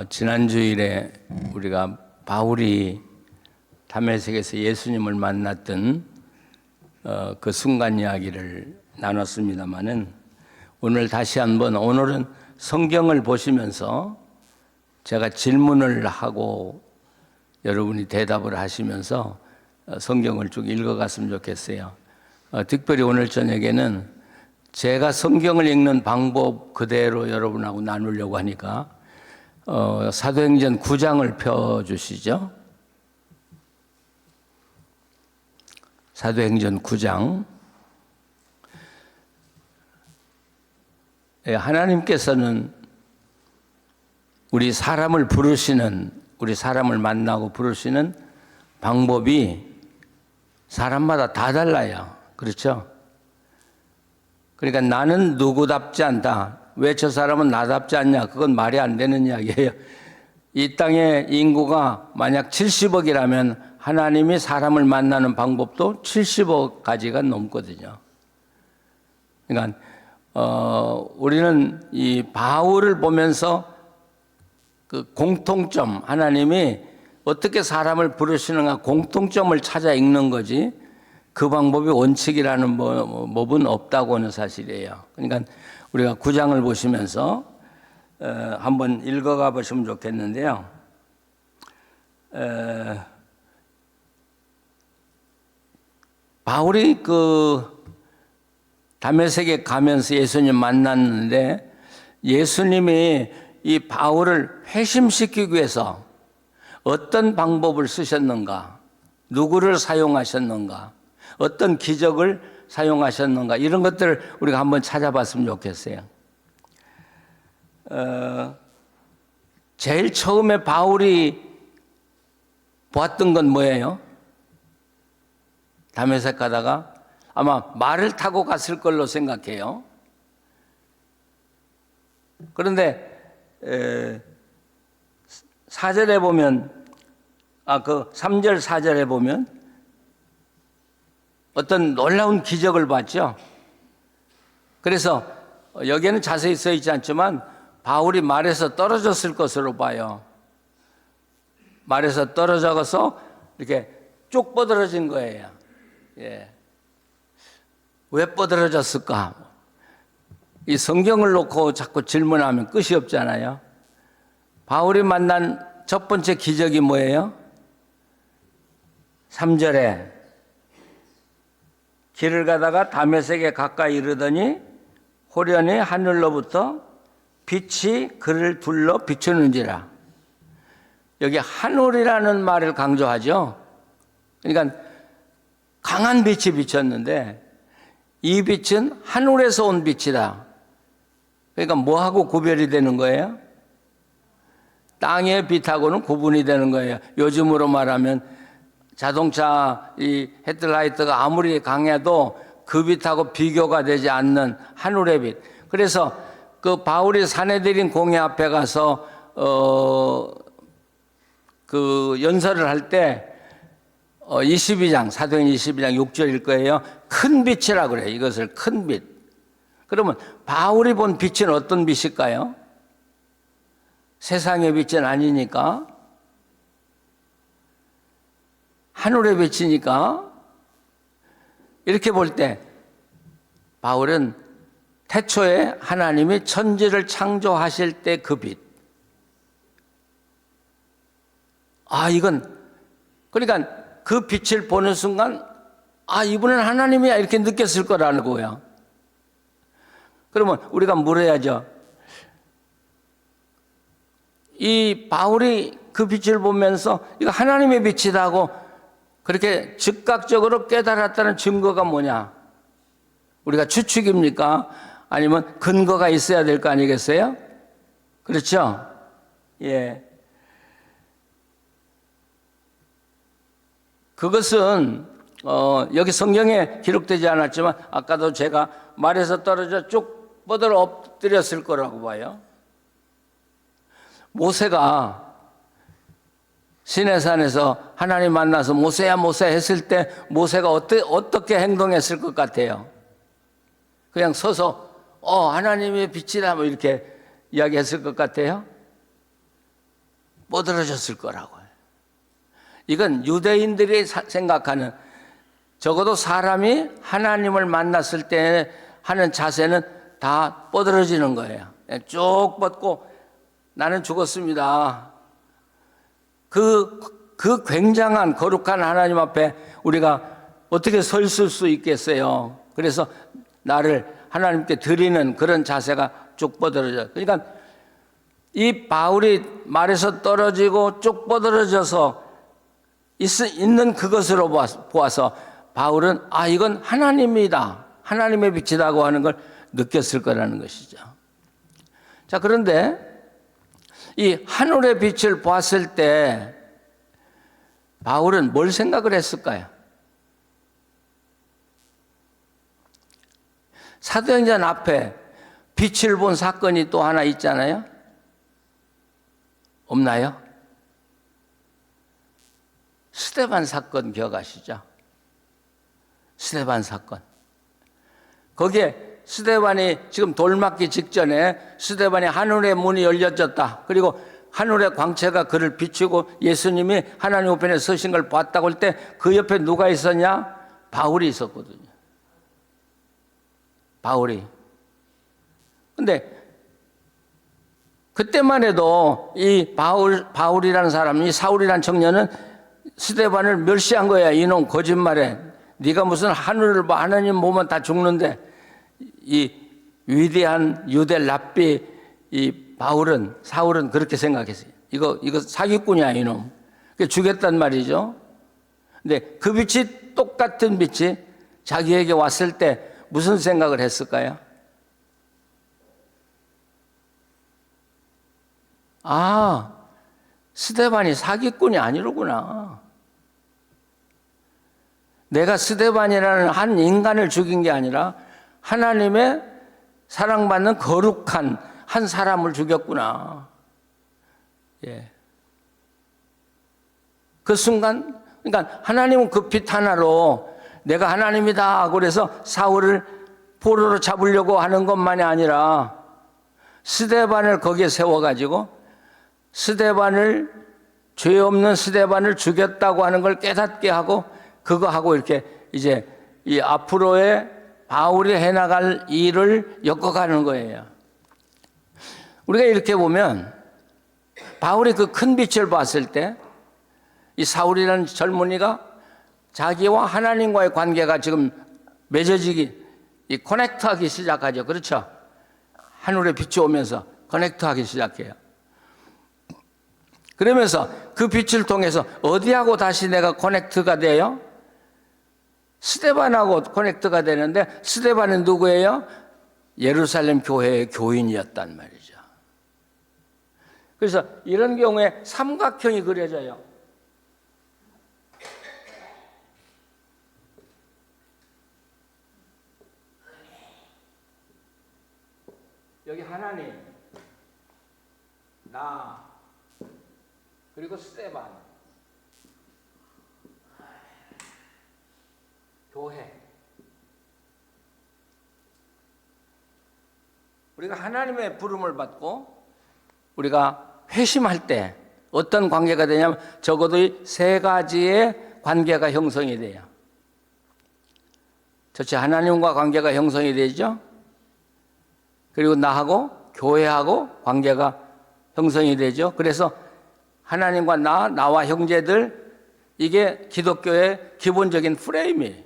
지난 주일에 우리가 바울이 다메섹에서 예수님을 만났던 그 순간 이야기를 나눴습니다마는 오늘 다시 한번 오늘은 성경을 보시면서 제가 질문을 하고 여러분이 대답을 하시면서 성경을 쭉 읽어갔으면 좋겠어요. 특별히 오늘 저녁에는 제가 성경을 읽는 방법 그대로 여러분하고 나누려고 하니까 사도행전 9장을 펴주시죠. 사도행전 9장. 하나님께서는 우리 사람을 만나고 부르시는 방법이 사람마다 다 달라요. 그렇죠? 그러니까 나는 누구답지 않다. 왜 저 사람은 나답지 않냐? 그건 말이 안 되는 이야기예요. 이 땅의 인구가 만약 70억이라면 하나님이 사람을 만나는 방법도 70억 가지가 넘거든요. 그러니까 우리는 이 바울을 보면서 그 공통점, 하나님이 어떻게 사람을 부르시는가 공통점을 찾아 읽는 거지 그 방법이 원칙이라는 법은 없다고 하는 사실이에요. 그러니까 우리가 9장을 보시면서 한번 읽어가 보시면 좋겠는데요. 바울이 그 다메섹에 가면서 예수님 만났는데 예수님이 이 바울을 회심시키기 위해서 어떤 방법을 쓰셨는가, 누구를 사용하셨는가, 어떤 기적을 사용하셨는가 이런 것들을 우리가 한번 찾아봤으면 좋겠어요. 제일 처음에 바울이 보았던 건 뭐예요? 다메섹 가다가 아마 말을 타고 갔을 걸로 생각해요. 그런데 4절에 보면 그 3절 4절에 보면 어떤 놀라운 기적을 봤죠. 그래서 여기에는 자세히 써 있지 않지만 바울이 말에서 떨어졌을 것으로 봐요. 말에서 떨어져서 이렇게 쭉 뻗어진 거예요. 예. 왜 뻗어졌을까? 이 성경을 놓고 자꾸 질문하면 끝이 없잖아요. 바울이 만난 첫 번째 기적이 뭐예요? 3절에 길을 가다가 다메섹에 가까이 이르더니 호련히 하늘로부터 빛이 그를 둘러 비추는지라. 여기 하늘이라는 말을 강조하죠. 그러니까 강한 빛이 비쳤는데 이 빛은 하늘에서 온 빛이다. 그러니까 뭐하고 구별이 되는 거예요? 땅의 빛하고는 구분이 되는 거예요. 요즘으로 말하면 자동차 이 헤드라이트가 아무리 강해도 그 빛하고 비교가 되지 않는 하늘의 빛. 그래서 그 바울이 사내들인 공회 앞에 가서 그 연설을 할 때 22장 사도행전 22장 6절일 거예요. 큰 빛이라고 그래요. 이것을 큰 빛. 그러면 바울이 본 빛은 어떤 빛일까요? 세상의 빛은 아니니까 하늘의 빛이니까 이렇게 볼 때 바울은 태초에 하나님이 천지를 창조하실 때 그 빛. 이건 그러니까 그 빛을 보는 순간 이분은 하나님이야 이렇게 느꼈을 거라는 거예요. 그러면 우리가 물어야죠. 이 바울이 그 빛을 보면서 이거 하나님의 빛이다 하고 그렇게 즉각적으로 깨달았다는 증거가 뭐냐? 우리가 추측입니까? 아니면 근거가 있어야 될 거 아니겠어요? 그렇죠? 예. 그것은 여기 성경에 기록되지 않았지만 아까도 제가 말에서 떨어져 쭉 뻗어 엎드렸을 거라고 봐요. 모세가 시내산에서 하나님 만나서 모세야 모세 했을 때 모세가 어떻게 행동했을 것 같아요? 그냥 서서 하나님의 빛이다 뭐 이렇게 이야기했을 것 같아요? 뻗어졌을 거라고요. 이건 유대인들이 생각하는, 적어도 사람이 하나님을 만났을 때 하는 자세는 다 뻗어지는 거예요. 쭉 뻗고 나는 죽었습니다. 그 굉장한 거룩한 하나님 앞에 우리가 어떻게 서 있을 수 있겠어요? 그래서 나를 하나님께 드리는 그런 자세가 쭉 뻗어져요. 그러니까 이 바울이 말에서 떨어지고 쭉 뻗어져서 있는 그것으로 보아서 바울은 이건 하나님이다, 하나님의 빛이라고 하는 걸 느꼈을 거라는 것이죠. 자, 그런데 이 하늘의 빛을 보았을 때 바울은 뭘 생각을 했을까요? 사도행전 앞에 빛을 본 사건이 또 하나 있잖아요. 없나요? 스데반 사건 기억하시죠? 스데반 사건. 거기에 스데반이 지금 돌 맞기 직전에 스데반이 하늘의 문이 열려졌다. 그리고 하늘의 광채가 그를 비추고 예수님이 하나님 우편에 서신 걸 봤다고 할 때 그 옆에 누가 있었냐? 바울이 있었거든요. 바울이. 근데 그때만 해도 이 바울이라는 사람이, 사울이라는 청년은 스데반을 멸시한 거야. 이놈 거짓말해. 네가 무슨 하늘을 봐. 하나님 보면 다 죽는데. 이 위대한 유대 랍비 이 사울은 그렇게 생각했어요. 이거 사기꾼이야, 이놈. 죽였단 말이죠. 근데 그 빛이, 똑같은 빛이 자기에게 왔을 때 무슨 생각을 했을까요? 스데반이 사기꾼이 아니로구나. 내가 스데반이라는 한 인간을 죽인 게 아니라 하나님의 사랑받는 거룩한 한 사람을 죽였구나. 예. 그 순간, 그러니까 하나님은 그 빛 하나로 내가 하나님이다 그래서 사울을 포로로 잡으려고 하는 것만이 아니라 스데반을 거기에 세워가지고 죄 없는 스데반을 죽였다고 하는 걸 깨닫게 하고 그거하고 이렇게 이제 이 앞으로의 바울이 해나갈 일을 엮어가는 거예요. 우리가 이렇게 보면 바울이 그 큰 빛을 봤을 때 이 사울이라는 젊은이가 자기와 하나님과의 관계가 지금 맺어지기, 커넥트하기 시작하죠. 그렇죠? 하늘의 빛이 오면서 커넥트하기 시작해요. 그러면서 그 빛을 통해서 어디하고 다시 내가 커넥트가 돼요? 스데반하고 커넥트가 되는데 스데반은 누구예요? 예루살렘 교회의 교인이었단 말이죠. 그래서 이런 경우에 삼각형이 그려져요. 여기 하나님, 나, 그리고 스데반, 교회. 우리가 하나님의 부름을 받고 우리가 회심할 때 어떤 관계가 되냐면 적어도 이 세 가지의 관계가 형성이 돼요. 첫째, 하나님과 관계가 형성이 되죠. 그리고 나하고 교회하고 관계가 형성이 되죠. 그래서 하나님과 나와 형제들, 이게 기독교의 기본적인 프레임이에요.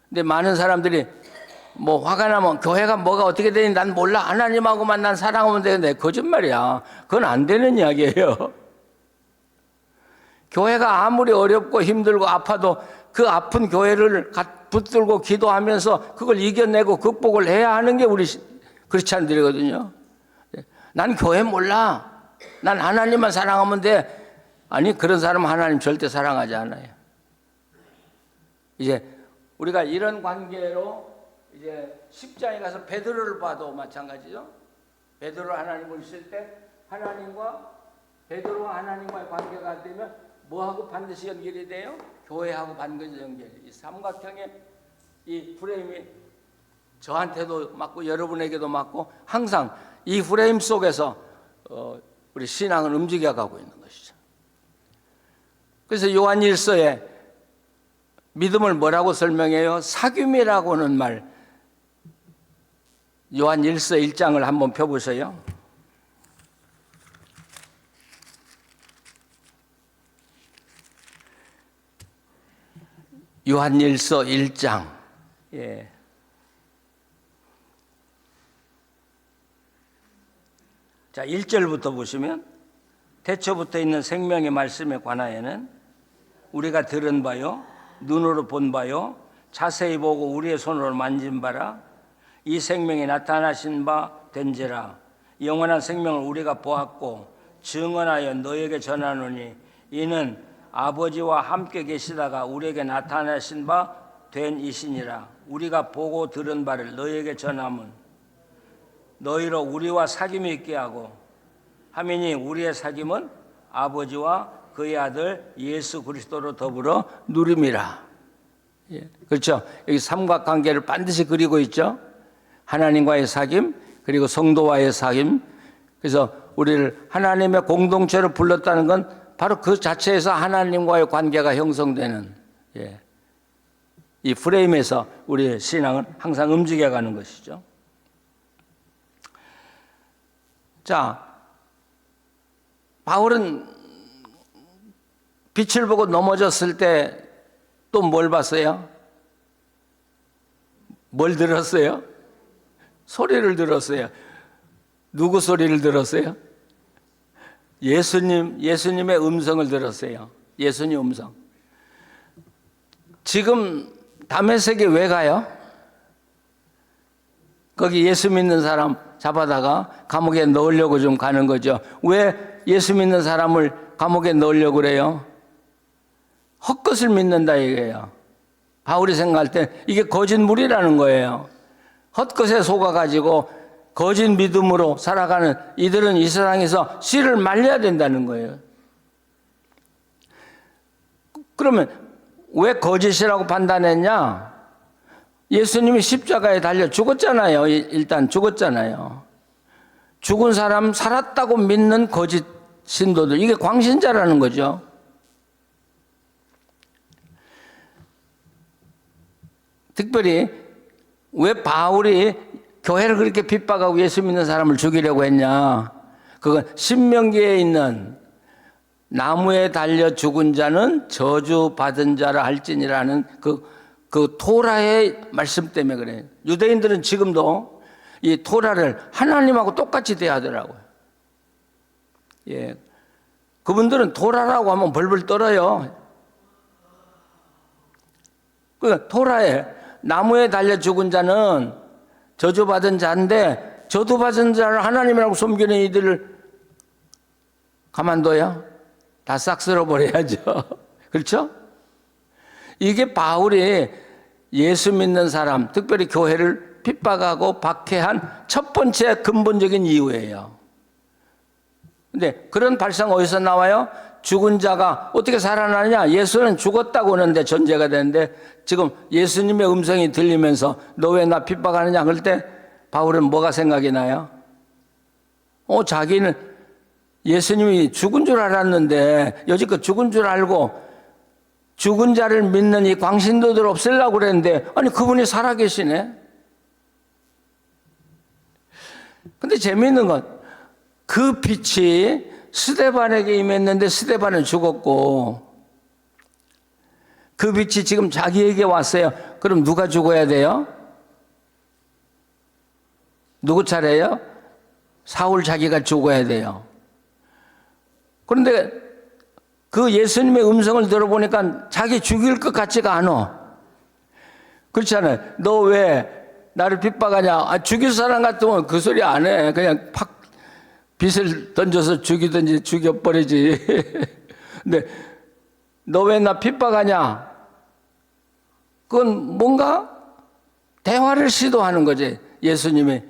근데 많은 사람들이 뭐 화가 나면 교회가 뭐가 어떻게 되니 난 몰라, 하나님하고만 난 사랑하면 되는데, 거짓말이야. 그건 안 되는 이야기예요. 교회가 아무리 어렵고 힘들고 아파도 그 아픈 교회를 붙들고 기도하면서 그걸 이겨내고 극복을 해야 하는 게 우리 크리스찬들이거든요. 난 교회 몰라, 난 하나님만 사랑하면 돼. 아니, 그런 사람은 하나님 절대 사랑하지 않아요. 이제 우리가 이런 관계로 이제 십자에 가서 베드로를 봐도 마찬가지죠. 베드로 하나님을 있을 때 하나님과 베드로와 하나님과의 관계가 되면 뭐하고 반드시 연결이 돼요? 교회하고 반드시 연결이. 이 삼각형의 이 프레임이 저한테도 맞고 여러분에게도 맞고 항상 이 프레임 속에서 우리 신앙은 움직여가고 있는 것이죠. 그래서 요한 1서에 믿음을 뭐라고 설명해요? 사귐이라고는 말. 요한 1서 1장을 한번 펴보세요. 요한 1서 1장. 예. 자, 1절부터 보시면 태초부터 있는 생명의 말씀에 관하여는 우리가 들은 바요, 눈으로 본 바요, 자세히 보고 우리의 손으로 만진 바라, 이 생명이 나타나신 바 된지라. 영원한 생명을 우리가 보았고 증언하여 너에게 전하노니 이는 아버지와 함께 계시다가 우리에게 나타나신 바 된 이시니라. 우리가 보고 들은 바를 너에게 전함은 너희로 우리와 사귐이 있게 하고 하미니 우리의 사귐은 아버지와 그의 아들 예수 그리스도로 더불어 누림이라. 예. 그렇죠. 여기 삼각관계를 반드시 그리고 있죠. 하나님과의 사귐, 그리고 성도와의 사귐. 그래서 우리를 하나님의 공동체로 불렀다는 건 바로 그 자체에서 하나님과의 관계가 형성되는, 예, 이 프레임에서 우리의 신앙은 항상 움직여가는 것이죠. 자, 바울은 빛을 보고 넘어졌을 때 또 뭘 봤어요? 뭘 들었어요? 소리를 들었어요. 누구 소리를 들었어요? 예수님의 음성을 들었어요. 예수님 음성. 지금 다메섹에 왜 가요? 거기 예수 믿는 사람 잡아다가 감옥에 넣으려고 좀 가는 거죠. 왜 예수 믿는 사람을 감옥에 넣으려고 그래요? 헛것을 믿는다 이거예요. 바울이 생각할 때 이게 거짓물이라는 거예요. 헛것에 속아가지고 거짓 믿음으로 살아가는 이들은 이 세상에서 씨를 말려야 된다는 거예요. 그러면 왜 거짓이라고 판단했냐? 예수님이 십자가에 달려 죽었잖아요. 일단 죽었잖아요. 죽은 사람 살았다고 믿는 거짓 신도들, 이게 광신자라는 거죠. 특별히 왜 바울이 교회를 그렇게 핍박하고 예수 믿는 사람을 죽이려고 했냐? 그건 신명기에 있는 나무에 달려 죽은 자는 저주받은 자라 할지니라는 그 토라의 말씀 때문에 그래요. 유대인들은 지금도 이 토라를 하나님하고 똑같이 대하더라고요. 예. 그분들은 토라라고 하면 벌벌 떨어요. 그 토라에 나무에 달려 죽은 자는 저주받은 자인데 저주받은 자를 하나님이라고 섬기는 이들을 가만둬요? 다 싹 쓸어버려야죠. 그렇죠? 이게 바울이 예수 믿는 사람, 특별히 교회를 핍박하고 박해한 첫 번째 근본적인 이유예요. 근데 그런 발상 어디서 나와요? 죽은 자가 어떻게 살아나느냐? 예수는 죽었다고 하는데 전제가 되는데 지금 예수님의 음성이 들리면서 너 왜 나 핍박하느냐? 그럴 때 바울은 뭐가 생각이 나요? 자기는 예수님이 죽은 줄 알았는데 여지껏 죽은 줄 알고 죽은 자를 믿는 이 광신도들 없애려고 그랬는데 아니 그분이 살아계시네. 근데 재미있는 건 그 빛이 스데반에게 임했는데 스데반은 죽었고 그 빛이 지금 자기에게 왔어요. 그럼 누가 죽어야 돼요? 누구 차례예요? 사울 자기가 죽어야 돼요. 그런데 그 예수님의 음성을 들어보니까 자기 죽일 것 같지가 않아. 그렇잖아요. 너 왜 나를 핍박하냐? 죽일 사람 같으면 그 소리 안 해. 그냥 팍 빛을 던져서 죽이든지 죽여버리지. 근데 너 왜 나 핍박하냐? 그건 뭔가 대화를 시도하는 거지. 예수님이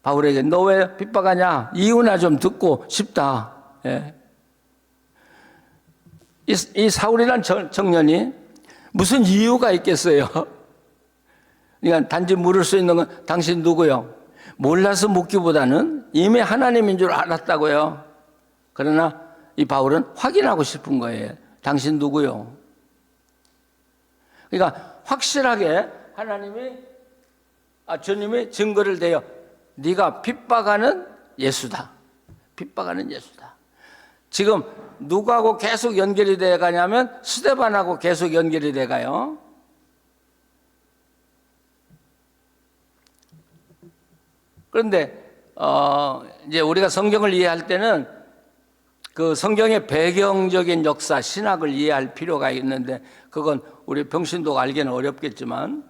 바울에게 너 왜 핍박하냐? 이유나 좀 듣고 싶다. 예. 이 사울이란 청년이 무슨 이유가 있겠어요? 그러니까 단지 물을 수 있는 건 당신 누구요? 몰라서 묻기보다는 이미 하나님인 줄 알았다고요. 그러나 이 바울은 확인하고 싶은 거예요. 당신 누구요? 그러니까 확실하게 주님이 증거를 대요. 네가 핍박하는 예수다. 핍박하는 예수다. 지금 누구하고 계속 연결이 돼 가냐면 스데반하고 계속 연결이 돼 가요. 그런데 이제 우리가 성경을 이해할 때는 그 성경의 배경적인 역사, 신학을 이해할 필요가 있는데 그건 우리 평신도가 알기는 어렵겠지만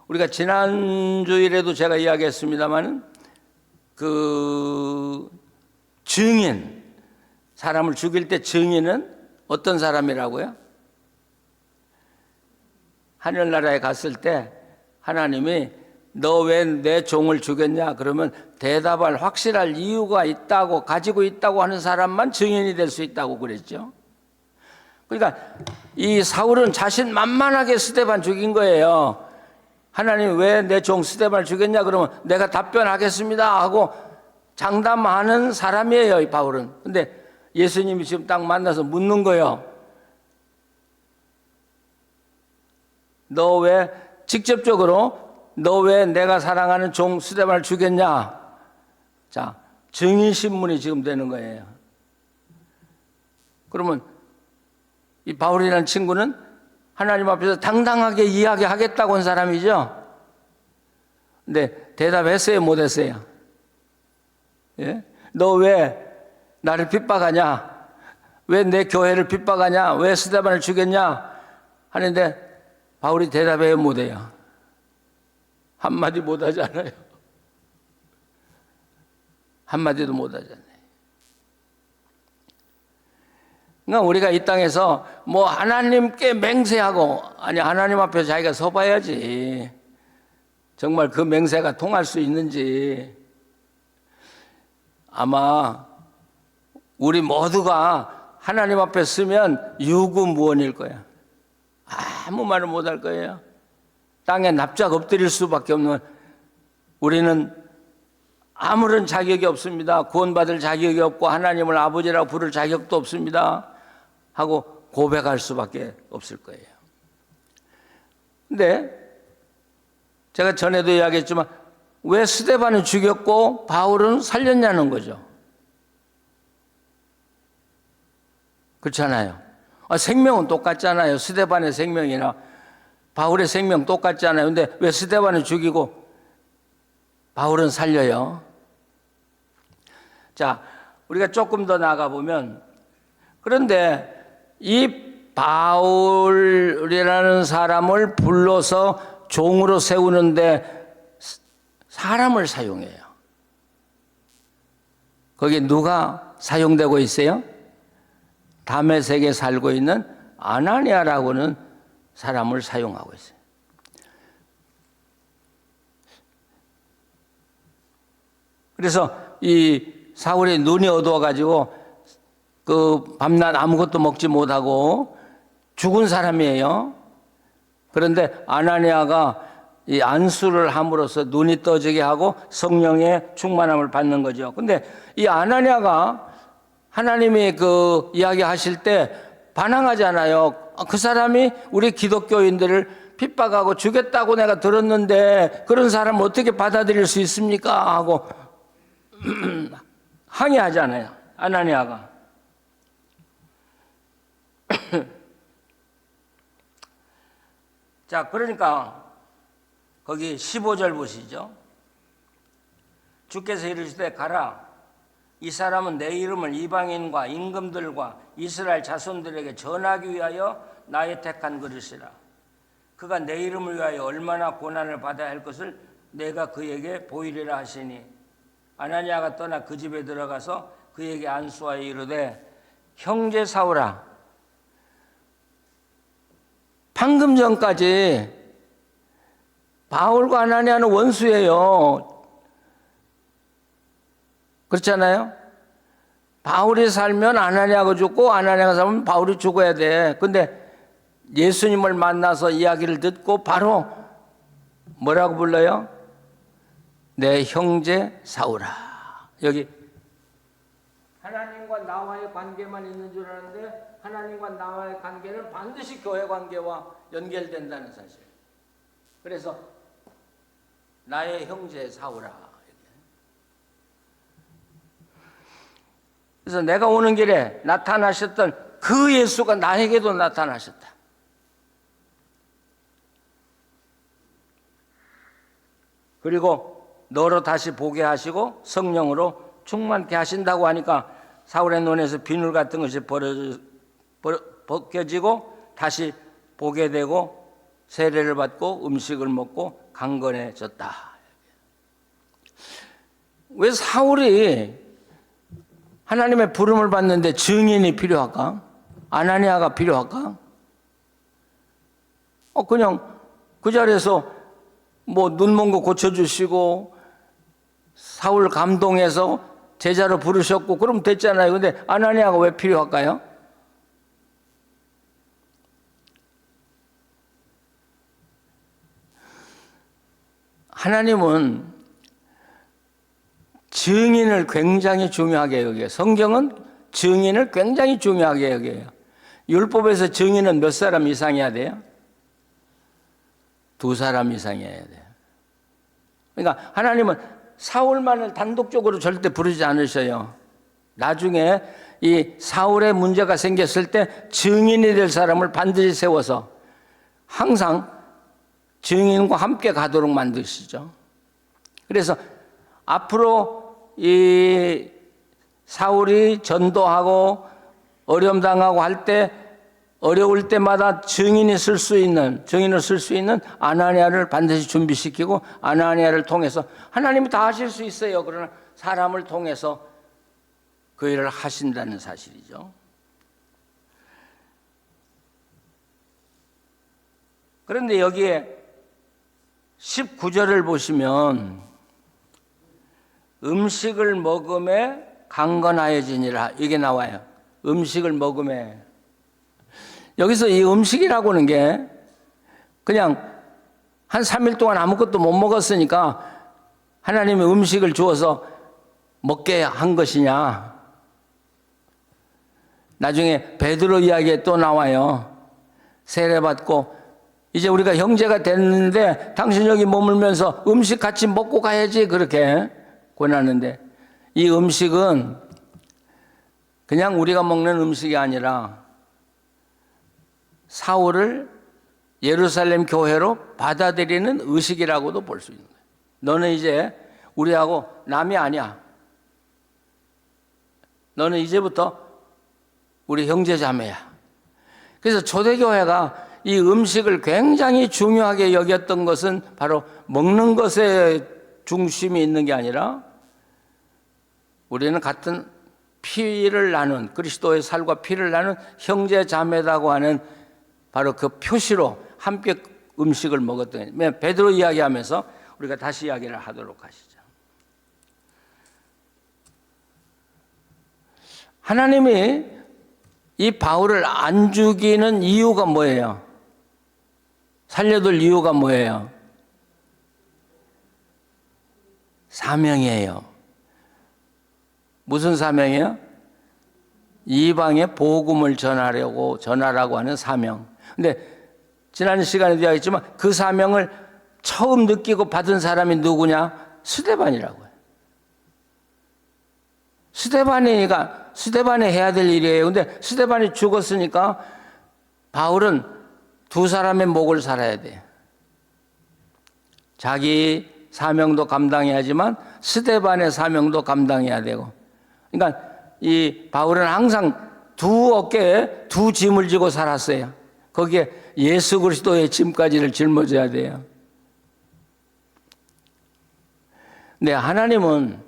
우리가 지난 주일에도 제가 이야기했습니다만 그 증인, 사람을 죽일 때 증인은 어떤 사람이라고요? 하늘나라에 갔을 때 하나님이 너 왜 내 종을 죽였냐? 그러면 대답할 확실할 이유가 있다고 가지고 있다고 하는 사람만 증인이 될 수 있다고 그랬죠. 그러니까 이 사울은 자신 만만하게 스데반 죽인 거예요. 하나님 왜 내 종 스데반을 죽였냐? 그러면 내가 답변하겠습니다 하고 장담하는 사람이에요, 이 바울은. 근데 예수님이 지금 딱 만나서 묻는 거예요. 직접적으로 너 왜 내가 사랑하는 종 스데반을 죽였냐? 자, 증인신문이 지금 되는 거예요. 그러면 이 바울이라는 친구는 하나님 앞에서 당당하게 이야기하겠다고 한 사람이죠. 근데 대답했어요, 못했어요? 예? 너 왜 나를 핍박하냐? 왜 내 교회를 핍박하냐? 왜 스데반을 죽였냐? 하는데 바울이 대답해요, 못해요? 한마디 못하잖아요. 한마디도 못하잖아요. 그러니까 우리가 이 땅에서 뭐 하나님께 맹세하고, 아니 하나님 앞에 자기가 서봐야지 정말 그 맹세가 통할 수 있는지. 아마 우리 모두가 하나님 앞에 서면 유구무원일 거야. 아무 말을 못할 거예요. 땅에 납작 엎드릴 수밖에 없는, 우리는 아무런 자격이 없습니다. 구원받을 자격이 없고 하나님을 아버지라고 부를 자격도 없습니다 하고 고백할 수밖에 없을 거예요. 근데 제가 전에도 이야기했지만 왜 스데반은 죽였고 바울은 살렸냐는 거죠. 그렇잖아요. 생명은 똑같잖아요. 스데반의 생명이나 바울의 생명 똑같잖아요. 근데 왜 스데반을 죽이고 바울은 살려요? 자, 우리가 조금 더 나가보면, 그런데 이 바울이라는 사람을 불러서 종으로 세우는데 사람을 사용해요. 거기 누가 사용되고 있어요? 다메섹에 살고 있는 아나니아라고는 사람을 사용하고 있어요. 그래서 이 사울의 눈이 어두워가지고 그 밤낮 아무것도 먹지 못하고 죽은 사람이에요. 그런데 아나니아가 이 안수를 함으로써 눈이 떠지게 하고 성령의 충만함을 받는 거죠. 근데 이 아나니아가 하나님이 그 이야기하실 때 반항하잖아요. 그 사람이 우리 기독교인들을 핍박하고 죽였다고 내가 들었는데 그런 사람 어떻게 받아들일 수 있습니까? 하고 항의하잖아요, 아나니아가. 자, 그러니까 거기 15절 보시죠. 주께서 이르시되 가라. 이 사람은 내 이름을 이방인과 임금들과 이스라엘 자손들에게 전하기 위하여 나의 택한 그릇이라. 그가 내 이름을 위하여 얼마나 고난을 받아야 할 것을 내가 그에게 보이리라 하시니, 아나니아가 떠나 그 집에 들어가서 그에게 안수하여 이르되, 형제 사울아, 방금 전까지 바울과 아나니아는 원수예요. 그렇잖아요? 바울이 살면 아나니아가 죽고 아나니아가 살면 바울이 죽어야 돼. 근데 예수님을 만나서 이야기를 듣고 바로 뭐라고 불러요? 내 형제 사울아. 여기 하나님과 나와의 관계만 있는 줄 아는데 하나님과 나와의 관계는 반드시 교회 관계와 연결된다는 사실. 그래서 나의 형제 사울아. 그래서 내가 오는 길에 나타나셨던 그 예수가 나에게도 나타나셨다. 그리고 너로 다시 보게 하시고 성령으로 충만케 하신다고 하니까 사울의 눈에서 비늘 같은 것이 벗겨지고 다시 보게 되고 세례를 받고 음식을 먹고 강건해졌다. 왜 사울이 하나님의 부름을 받는데 증인이 필요할까? 아나니아가 필요할까? 그냥 그 자리에서 뭐 눈 먼 거 고쳐주시고 사울 감동해서 제자로 부르셨고 그럼 됐잖아요. 근데 아나니아가 왜 필요할까요? 하나님은 증인을 굉장히 중요하게 여겨요. 성경은 증인을 굉장히 중요하게 여겨요. 율법에서 증인은 몇 사람 이상이어야 돼요? 2사람 이상이어야 돼요. 그러니까 하나님은 사울만을 단독적으로 절대 부르지 않으셔요. 나중에 이 사울의 문제가 생겼을 때 증인이 될 사람을 반드시 세워서 항상 증인과 함께 가도록 만드시죠. 그래서 앞으로 이 사울이 전도하고 어려움 당하고 할 때 어려울 때마다 증인을 쓸 수 있는 아나니아를 반드시 준비시키고 아나니아를 통해서 하나님이 다 하실 수 있어요. 그러나 사람을 통해서 그 일을 하신다는 사실이죠. 그런데 여기에 19절을 보시면 음식을 먹음에 강건하여지니라 이게 나와요. 음식을 먹음에. 여기서 이 음식이라고 하는 게 그냥 한 3일 동안 아무것도 못 먹었으니까 하나님이 음식을 주어서 먹게 한 것이냐. 나중에 베드로 이야기에 또 나와요. 세례받고 이제 우리가 형제가 됐는데 당신 여기 머물면서 음식 같이 먹고 가야지 그렇게 권하는데 이 음식은 그냥 우리가 먹는 음식이 아니라 사울을 예루살렘 교회로 받아들이는 의식이라고도 볼 수 있는 거예요. 너는 이제 우리하고 남이 아니야. 너는 이제부터 우리 형제자매야. 그래서 초대교회가 이 음식을 굉장히 중요하게 여겼던 것은 바로 먹는 것에 중심이 있는 게 아니라 우리는 같은 피를 나눈 그리스도의 살과 피를 나눈 형제자매라고 하는 바로 그 표시로 함께 음식을 먹었던 거예요. 베드로 이야기하면서 우리가 다시 이야기를 하도록 하시죠. 하나님이 이 바울을 안 죽이는 이유가 뭐예요? 살려둘 이유가 뭐예요? 사명이에요. 무슨 사명이에요? 이방에 복음을 전하라고 하는 사명. 근데 지난 시간에도 이야기했지만 그 사명을 처음 느끼고 받은 사람이 누구냐? 스데반이라고 해요. 스데반이 해야 될 일이에요. 근데 스데반이 죽었으니까 바울은 2사람의 목을 살아야 돼요. 자기 사명도 감당해야지만 스데반의 사명도 감당해야 되고. 그러니까 이 바울은 항상 2 어깨에 2 짐을 지고 살았어요. 거기에 예수 그리스도의 짐까지를 짊어져야 돼요. 근데 하나님은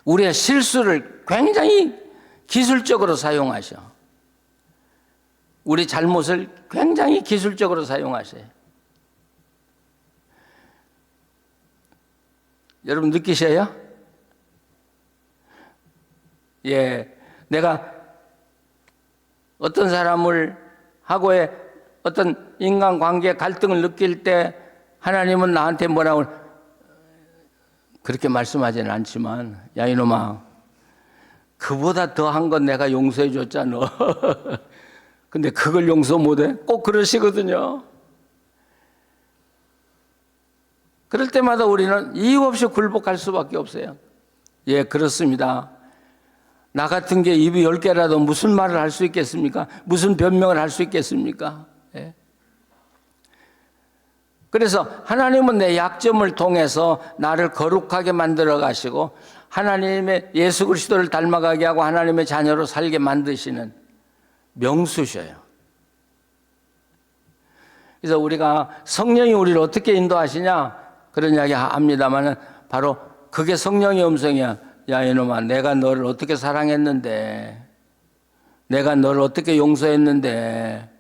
우리의 실수를 굉장히 기술적으로 사용하셔. 우리 잘못을 굉장히 기술적으로 사용하셔요. 여러분 느끼셔요? 예, 내가 어떤 사람을 하고의 어떤 인간관계 갈등을 느낄 때 하나님은 나한테 뭐라고 그렇게 말씀하지는 않지만, 야 이놈아, 그보다 더한 건 내가 용서해 줬잖아. 근데 그걸 용서 못해? 꼭 그러시거든요. 그럴 때마다 우리는 이유 없이 굴복할 수밖에 없어요. 예, 그렇습니다. 나 같은 게 입이 10개라도 무슨 말을 할 수 있겠습니까? 무슨 변명을 할 수 있겠습니까? 예. 그래서 하나님은 내 약점을 통해서 나를 거룩하게 만들어 가시고 하나님의 예수 그리스도를 닮아가게 하고 하나님의 자녀로 살게 만드시는 명수셔요. 그래서 우리가 성령이 우리를 어떻게 인도하시냐 그런 이야기 합니다만 바로 그게 성령의 음성이야. 야 이놈아, 내가 너를 어떻게 사랑했는데, 내가 너를 어떻게 용서했는데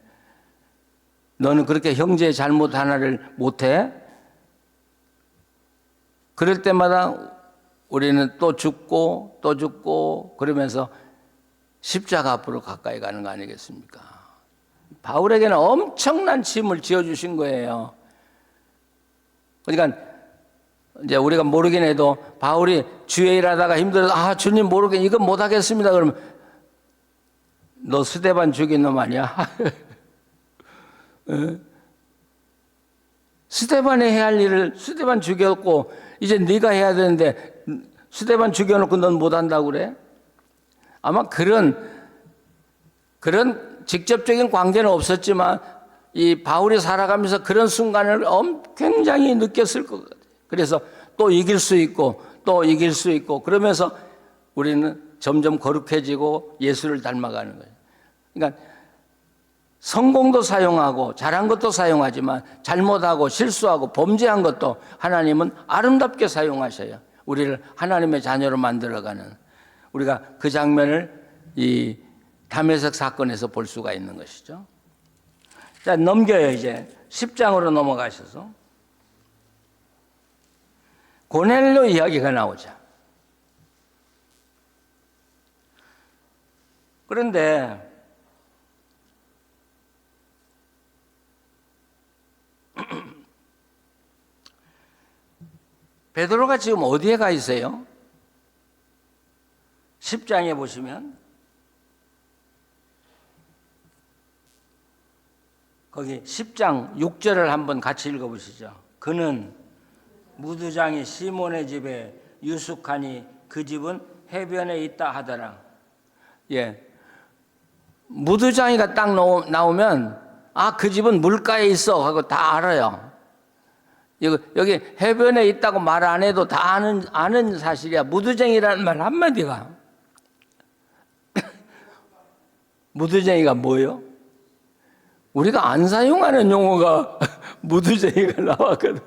너는 그렇게 형제의 잘못 하나를 못해? 그럴 때마다 우리는 또 죽고 또 죽고 그러면서 십자가 앞으로 가까이 가는 거 아니겠습니까? 바울에게는 엄청난 짐을 지어주신 거예요. 그러니까 이제 우리가 모르긴 해도 바울이 주의 일하다가 힘들어서 주님 모르겠 이건 못하겠습니다. 그러면 너 스데반 죽인 놈 아니야? 스데반이 해야 할 일을 스데반 죽였고 이제 네가 해야 되는데 스데반 죽여놓고 넌 못한다고 그래? 아마 그런 직접적인 관계는 없었지만 이 바울이 살아가면서 그런 순간을 굉장히 느꼈을 것 같아요. 그래서 또 이길 수 있고 또 이길 수 있고 그러면서 우리는 점점 거룩해지고 예수를 닮아가는 거예요. 그러니까 성공도 사용하고 잘한 것도 사용하지만 잘못하고 실수하고 범죄한 것도 하나님은 아름답게 사용하셔요. 우리를 하나님의 자녀로 만들어가는, 우리가 그 장면을 이 다메섹 사건에서 볼 수가 있는 것이죠. 자, 넘겨요. 이제 10장으로 넘어가셔서 고넬료 이야기가 나오죠. 그런데 베드로가 지금 어디에 가 있어요? 10장에 보시면 거기 10장 6절을 한번 같이 읽어보시죠. 그는 무두장이 시몬의 집에 유숙하니 그 집은 해변에 있다 하더라. 예, 무두장이가 딱 나오면 그 집은 물가에 있어 하고 다 알아요. 여기 해변에 있다고 말 안 해도 다 아는 사실이야. 무두쟁이라는 말 한마디가. 무두쟁이가 뭐예요? 우리가 안 사용하는 용어가 무두쟁이가 나왔거든.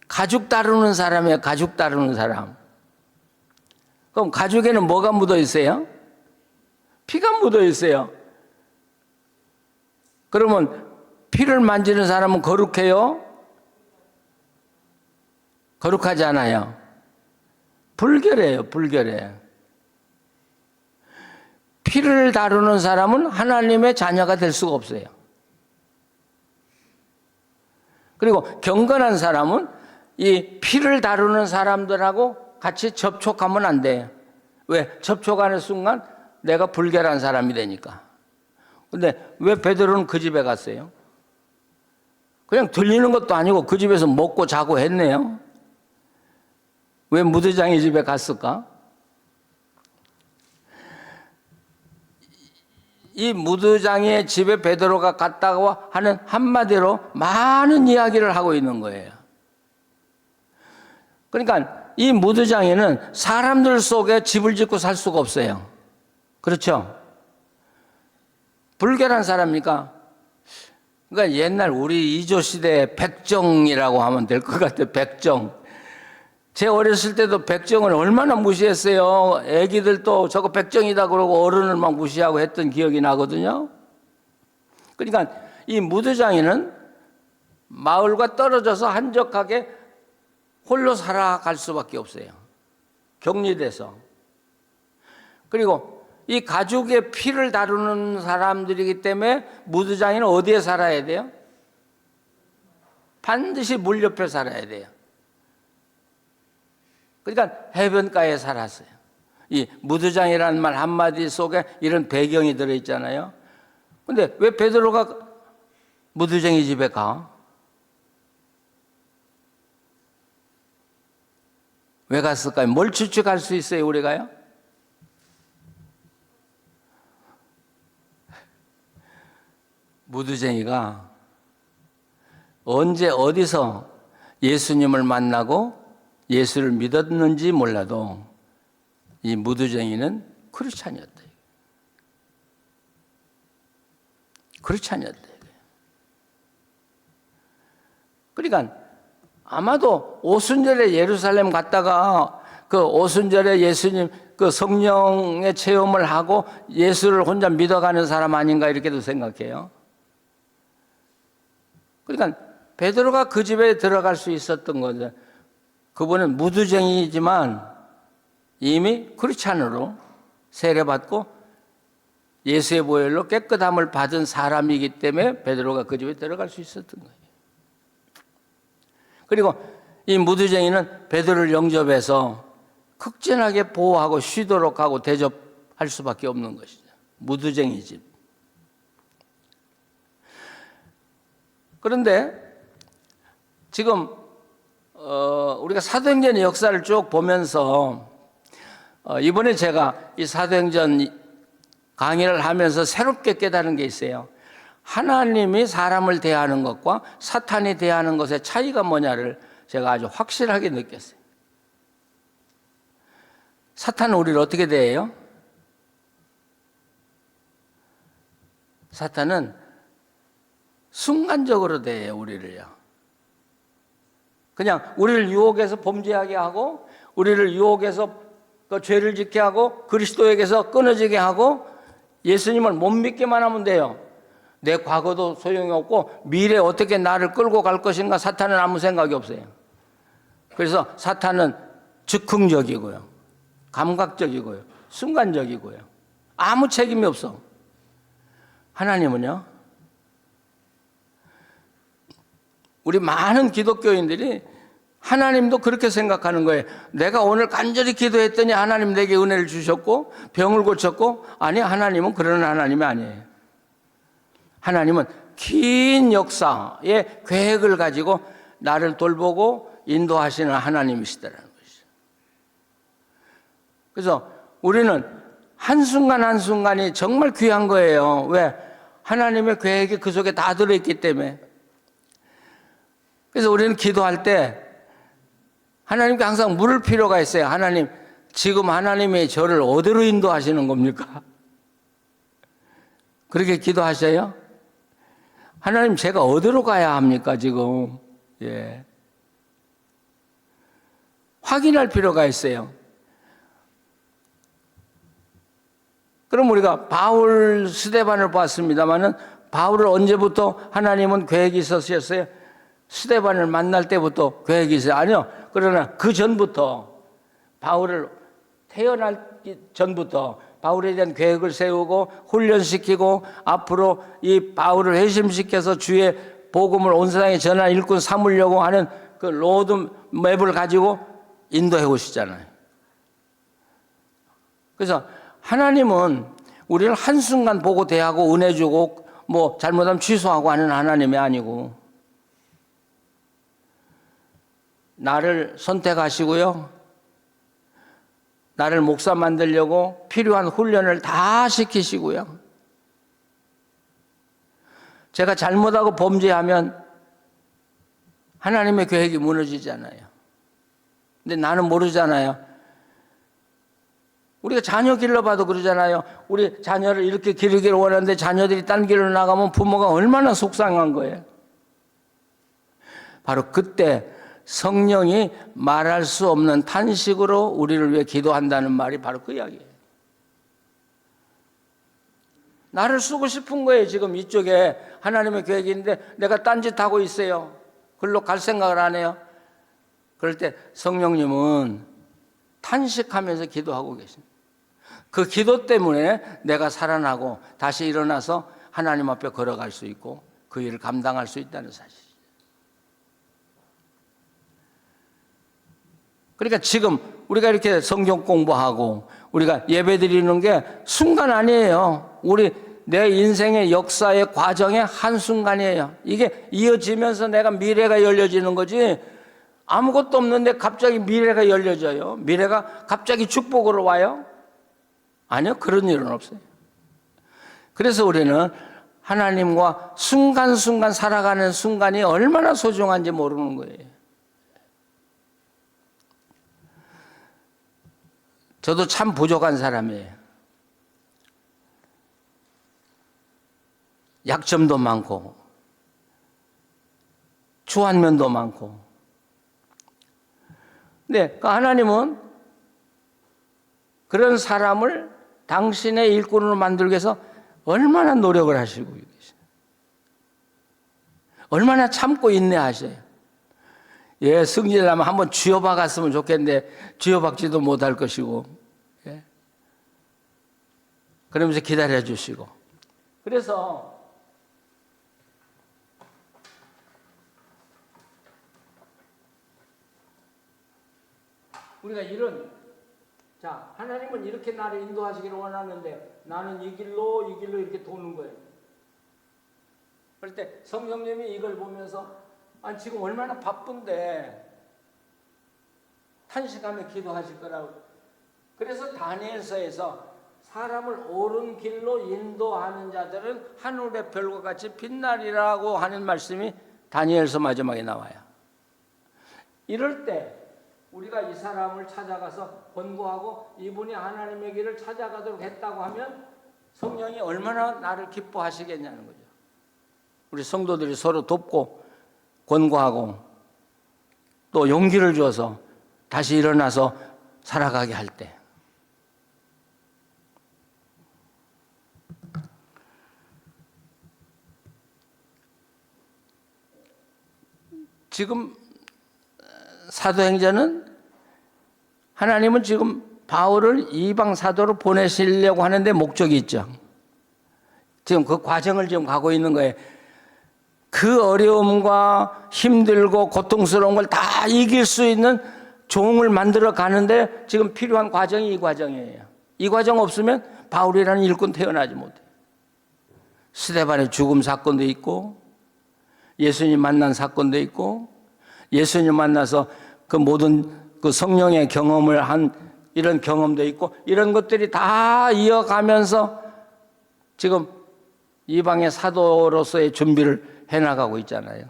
가죽 다루는 사람이에요. 가죽 다루는 사람. 그럼 가죽에는 뭐가 묻어 있어요? 피가 묻어 있어요. 그러면 피를 만지는 사람은 거룩해요? 거룩하지 않아요. 불결해요. 불결해. 피를 다루는 사람은 하나님의 자녀가 될 수가 없어요. 그리고 경건한 사람은 이 피를 다루는 사람들하고 같이 접촉하면 안 돼요. 왜? 접촉하는 순간 내가 불결한 사람이 되니까. 근데 왜 베드로는 그 집에 갔어요? 그냥 들리는 것도 아니고 그 집에서 먹고 자고 했네요. 왜 무두장의 집에 갔을까? 이 무두장의 집에 베드로가 갔다고 하는 한마디로 많은 이야기를 하고 있는 거예요. 그러니까 이 무두장에는 사람들 속에 집을 짓고 살 수가 없어요. 그렇죠? 불결한 사람이니까. 그러니까 옛날 우리 이조 시대의 백정이라고 하면 될 것 같아요. 백정. 제 어렸을 때도 백정을 얼마나 무시했어요. 애기들도 저거 백정이다 그러고 어른을 막 무시하고 했던 기억이 나거든요. 그러니까 이 무두장이는 마을과 떨어져서 한적하게 홀로 살아갈 수밖에 없어요. 격리돼서. 그리고 이 가죽의 피를 다루는 사람들이기 때문에 무두장이는 어디에 살아야 돼요? 반드시 물 옆에 살아야 돼요. 그러니까 해변가에 살았어요. 이 무두장이라는 말 한마디 속에 이런 배경이 들어있잖아요. 근데 왜 베드로가 무두쟁이 집에 가? 왜 갔을까요? 뭘 추측할 수 있어요, 우리가요? 무두쟁이가 언제 어디서 예수님을 만나고 예수를 믿었는지 몰라도 이 무두쟁이는 크리스찬이었다. 크리스찬이었다. 그러니까 아마도 오순절에 예루살렘 갔다가 그 오순절에 예수님 그 성령의 체험을 하고 예수를 혼자 믿어가는 사람 아닌가 이렇게도 생각해요. 그러니까 베드로가 그 집에 들어갈 수 있었던 거죠. 그분은 무두쟁이지만 이미 크리스찬으로 세례받고 예수의 보혈로 깨끗함을 받은 사람이기 때문에 베드로가 그 집에 들어갈 수 있었던 거예요. 그리고 이 무두쟁이는 베드로를 영접해서 극진하게 보호하고 쉬도록 하고 대접할 수밖에 없는 것이죠. 무두쟁이 집. 그런데 지금 우리가 사도행전의 역사를 쭉 보면서 이번에 제가 이 사도행전 강의를 하면서 새롭게 깨달은 게 있어요. 하나님이 사람을 대하는 것과 사탄이 대하는 것의 차이가 뭐냐를 제가 아주 확실하게 느꼈어요. 사탄은 우리를 어떻게 대해요? 사탄은 순간적으로 대해요, 우리를요. 그냥 우리를 유혹해서 범죄하게 하고, 우리를 유혹해서 그 죄를 짓게 하고, 그리스도에게서 끊어지게 하고, 예수님을 못 믿게만 하면 돼요. 내 과거도 소용이 없고 미래에 어떻게 나를 끌고 갈 것인가 사탄은 아무 생각이 없어요. 그래서 사탄은 즉흥적이고요, 감각적이고요, 순간적이고요, 아무 책임이 없어. 하나님은요, 우리 많은 기독교인들이 하나님도 그렇게 생각하는 거예요. 내가 오늘 간절히 기도했더니 하나님 내게 은혜를 주셨고 병을 고쳤고, 아니, 하나님은 그런 하나님이 아니에요. 하나님은 긴 역사의 계획을 가지고 나를 돌보고 인도하시는 하나님이시다라는 것이죠. 그래서 우리는 한순간 한순간이 정말 귀한 거예요. 왜? 하나님의 계획이 그 속에 다 들어있기 때문에. 그래서 우리는 기도할 때 하나님께 항상 물을 필요가 있어요. 하나님, 지금 하나님이 저를 어디로 인도하시는 겁니까? 그렇게 기도하셔요? 하나님, 제가 어디로 가야 합니까, 지금? 예. 확인할 필요가 있어요. 그럼 우리가 바울, 스데반을 봤습니다만은 바울을 언제부터 하나님은 계획이 있었어요? 스데반을 만날 때부터 계획이 있어요? 아니요. 그러나 그 전부터, 바울을 태어나기 전부터 바울에 대한 계획을 세우고 훈련시키고 앞으로 이 바울을 회심시켜서 주의 복음을 온 세상에 전하 일꾼 삼으려고 하는 그 로드맵을 가지고 인도해 오시잖아요. 그래서 하나님은 우리를 한순간 보고 대하고 은혜 주고 뭐 잘못하면 취소하고 하는 하나님이 아니고, 나를 선택하시고요, 나를 목사 만들려고 필요한 훈련을 다 시키시고요, 제가 잘못하고 범죄하면 하나님의 계획이 무너지잖아요. 근데 나는 모르잖아요. 우리가 자녀 길러봐도 그러잖아요. 우리 자녀를 이렇게 기르기를 원하는데 자녀들이 딴 길로 나가면 부모가 얼마나 속상한 거예요. 바로 그때 성령이 말할 수 없는 탄식으로 우리를 위해 기도한다는 말이 바로 그 이야기예요. 나를 쓰고 싶은 거예요. 지금 이쪽에 하나님의 계획이 있는데 내가 딴짓하고 있어요. 그걸로 갈 생각을 안 해요. 그럴 때 성령님은 탄식하면서 기도하고 계십니다. 그 기도 때문에 내가 살아나고 다시 일어나서 하나님 앞에 걸어갈 수 있고 그 일을 감당할 수 있다는 사실이죠. 그러니까 지금 우리가 이렇게 성경 공부하고 우리가 예배 드리는 게 순간 아니에요. 내 인생의 역사의 과정의 한순간이에요. 이게 이어지면서 내가 미래가 열려지는 거지, 아무것도 없는데 갑자기 미래가 열려져요? 미래가 갑자기 축복으로 와요? 아니요, 그런 일은 없어요. 그래서 우리는 하나님과 순간순간 살아가는 순간이 얼마나 소중한지 모르는 거예요. 저도 참 부족한 사람이에요. 약점도 많고 추한 면도 많고. 근데 하나님은 그런 사람을 당신의 일꾼으로 만들기 위해서 얼마나 노력을 하시고 계세요. 얼마나 참고 인내하셔요. 예, 승진하면 한번 쥐어박았으면 좋겠는데 쥐어박지도 못할 것이고, 예. 그러면서 기다려 주시고. 그래서 우리가 하나님은 이렇게 나를 인도하시기를 원하는데 나는 이 길로 이렇게 도는 거예요. 그럴 때 성령님이 이걸 보면서 지금 얼마나 바쁜데 탄식하며 기도하실 거라고. 그래서 다니엘서에서 사람을 옳은 길로 인도하는 자들은 하늘의 별과 같이 빛나리라고 하는 말씀이 다니엘서 마지막에 나와요. 이럴 때 우리가 이 사람을 찾아가서 권고하고 이분이 하나님의 길을 찾아가도록 했다고 하면 성령이 얼마나 나를 기뻐하시겠냐는 거죠. 우리 성도들이 서로 돕고 권고하고 또 용기를 주어서 다시 일어나서 살아가게 할 때. 지금 사도행전은 하나님은 지금 바울을 이방 사도로 보내시려고 하는데 목적이 있죠. 지금 그 과정을 지금 가고 있는 거예요. 그 어려움과 힘들고 고통스러운 걸 다 이길 수 있는 종을 만들어 가는데 지금 필요한 과정이 이 과정이에요. 이 과정 없으면 바울이라는 일꾼 태어나지 못해요. 스데반의 죽음 사건도 있고 예수님 만난 사건도 있고 예수님 만나서 그 모든 그 성령의 경험을 한 이런 경험도 있고 이런 것들이 다 이어가면서 지금 이방의 사도로서의 준비를 해나가고 있잖아요.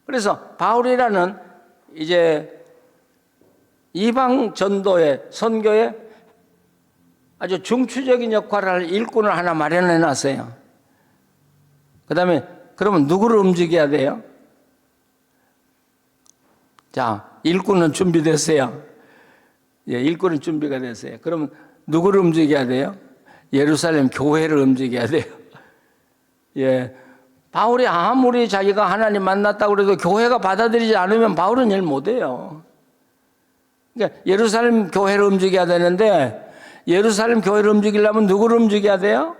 그래서 바울이라는 이제 이방 전도의 선교에 아주 중추적인 역할을 할 일꾼을 하나 마련해 놨어요. 그 다음에 그러면 누구를 움직여야 돼요? 자, 일꾼은 준비됐어요. 예, 일꾼은 준비가 됐어요. 그러면 누구를 움직여야 돼요? 예루살렘 교회를 움직여야 돼요. 예, 바울이 아무리 자기가 하나님 만났다고 해도 교회가 받아들이지 않으면 바울은 일 못해요. 그러니까 예루살렘 교회를 움직여야 되는데 예루살렘 교회를 움직이려면 누구를 움직여야 돼요?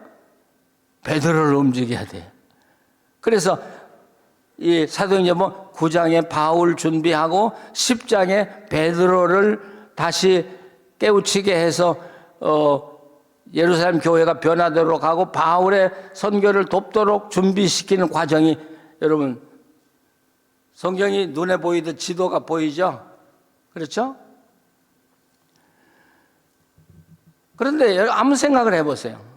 베드로를 움직여야 돼요. 그래서 이 사도행전 9장에 바울 준비하고 10장에 베드로를 다시 깨우치게 해서 예루살렘 교회가 변화되도록 하고 바울의 선교를 돕도록 준비시키는 과정이, 여러분 성경이 눈에 보이듯 지도가 보이죠? 그렇죠? 그런데 아무 생각을 해보세요.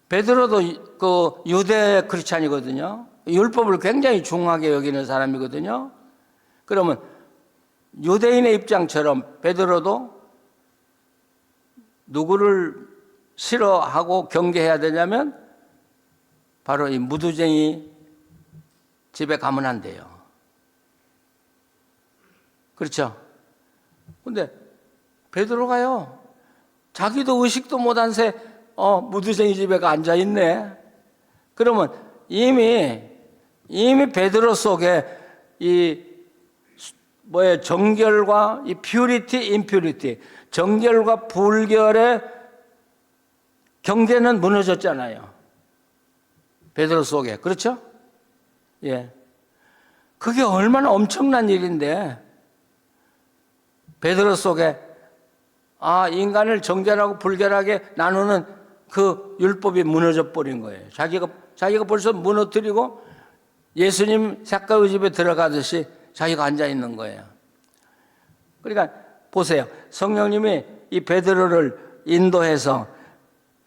베드로도 그 유대 크리스찬이거든요. 율법을 굉장히 중하게 여기는 사람이거든요. 그러면 유대인의 입장처럼 베드로도 누구를 싫어하고 경계해야 되냐면 바로 이 무두쟁이 집에 가면 안 돼요. 그렇죠? 근데 베드로가요, 자기도 의식도 못한 새 무두쟁이 집에 앉아 있네. 그러면 이미 베드로 속에 이 정결과 이 퓨리티, 임퓨리티, 정결과 불결의 경계는 무너졌잖아요. 베드로 속에. 그렇죠? 예. 그게 얼마나 엄청난 일인데 베드로 속에 인간을 정결하고 불결하게 나누는 그 율법이 무너져 버린 거예요. 자기가 벌써 무너뜨리고 예수님 삭가의 집에 들어가듯이 자기가 앉아 있는 거예요. 그러니까 보세요. 성령님이 이 베드로를 인도해서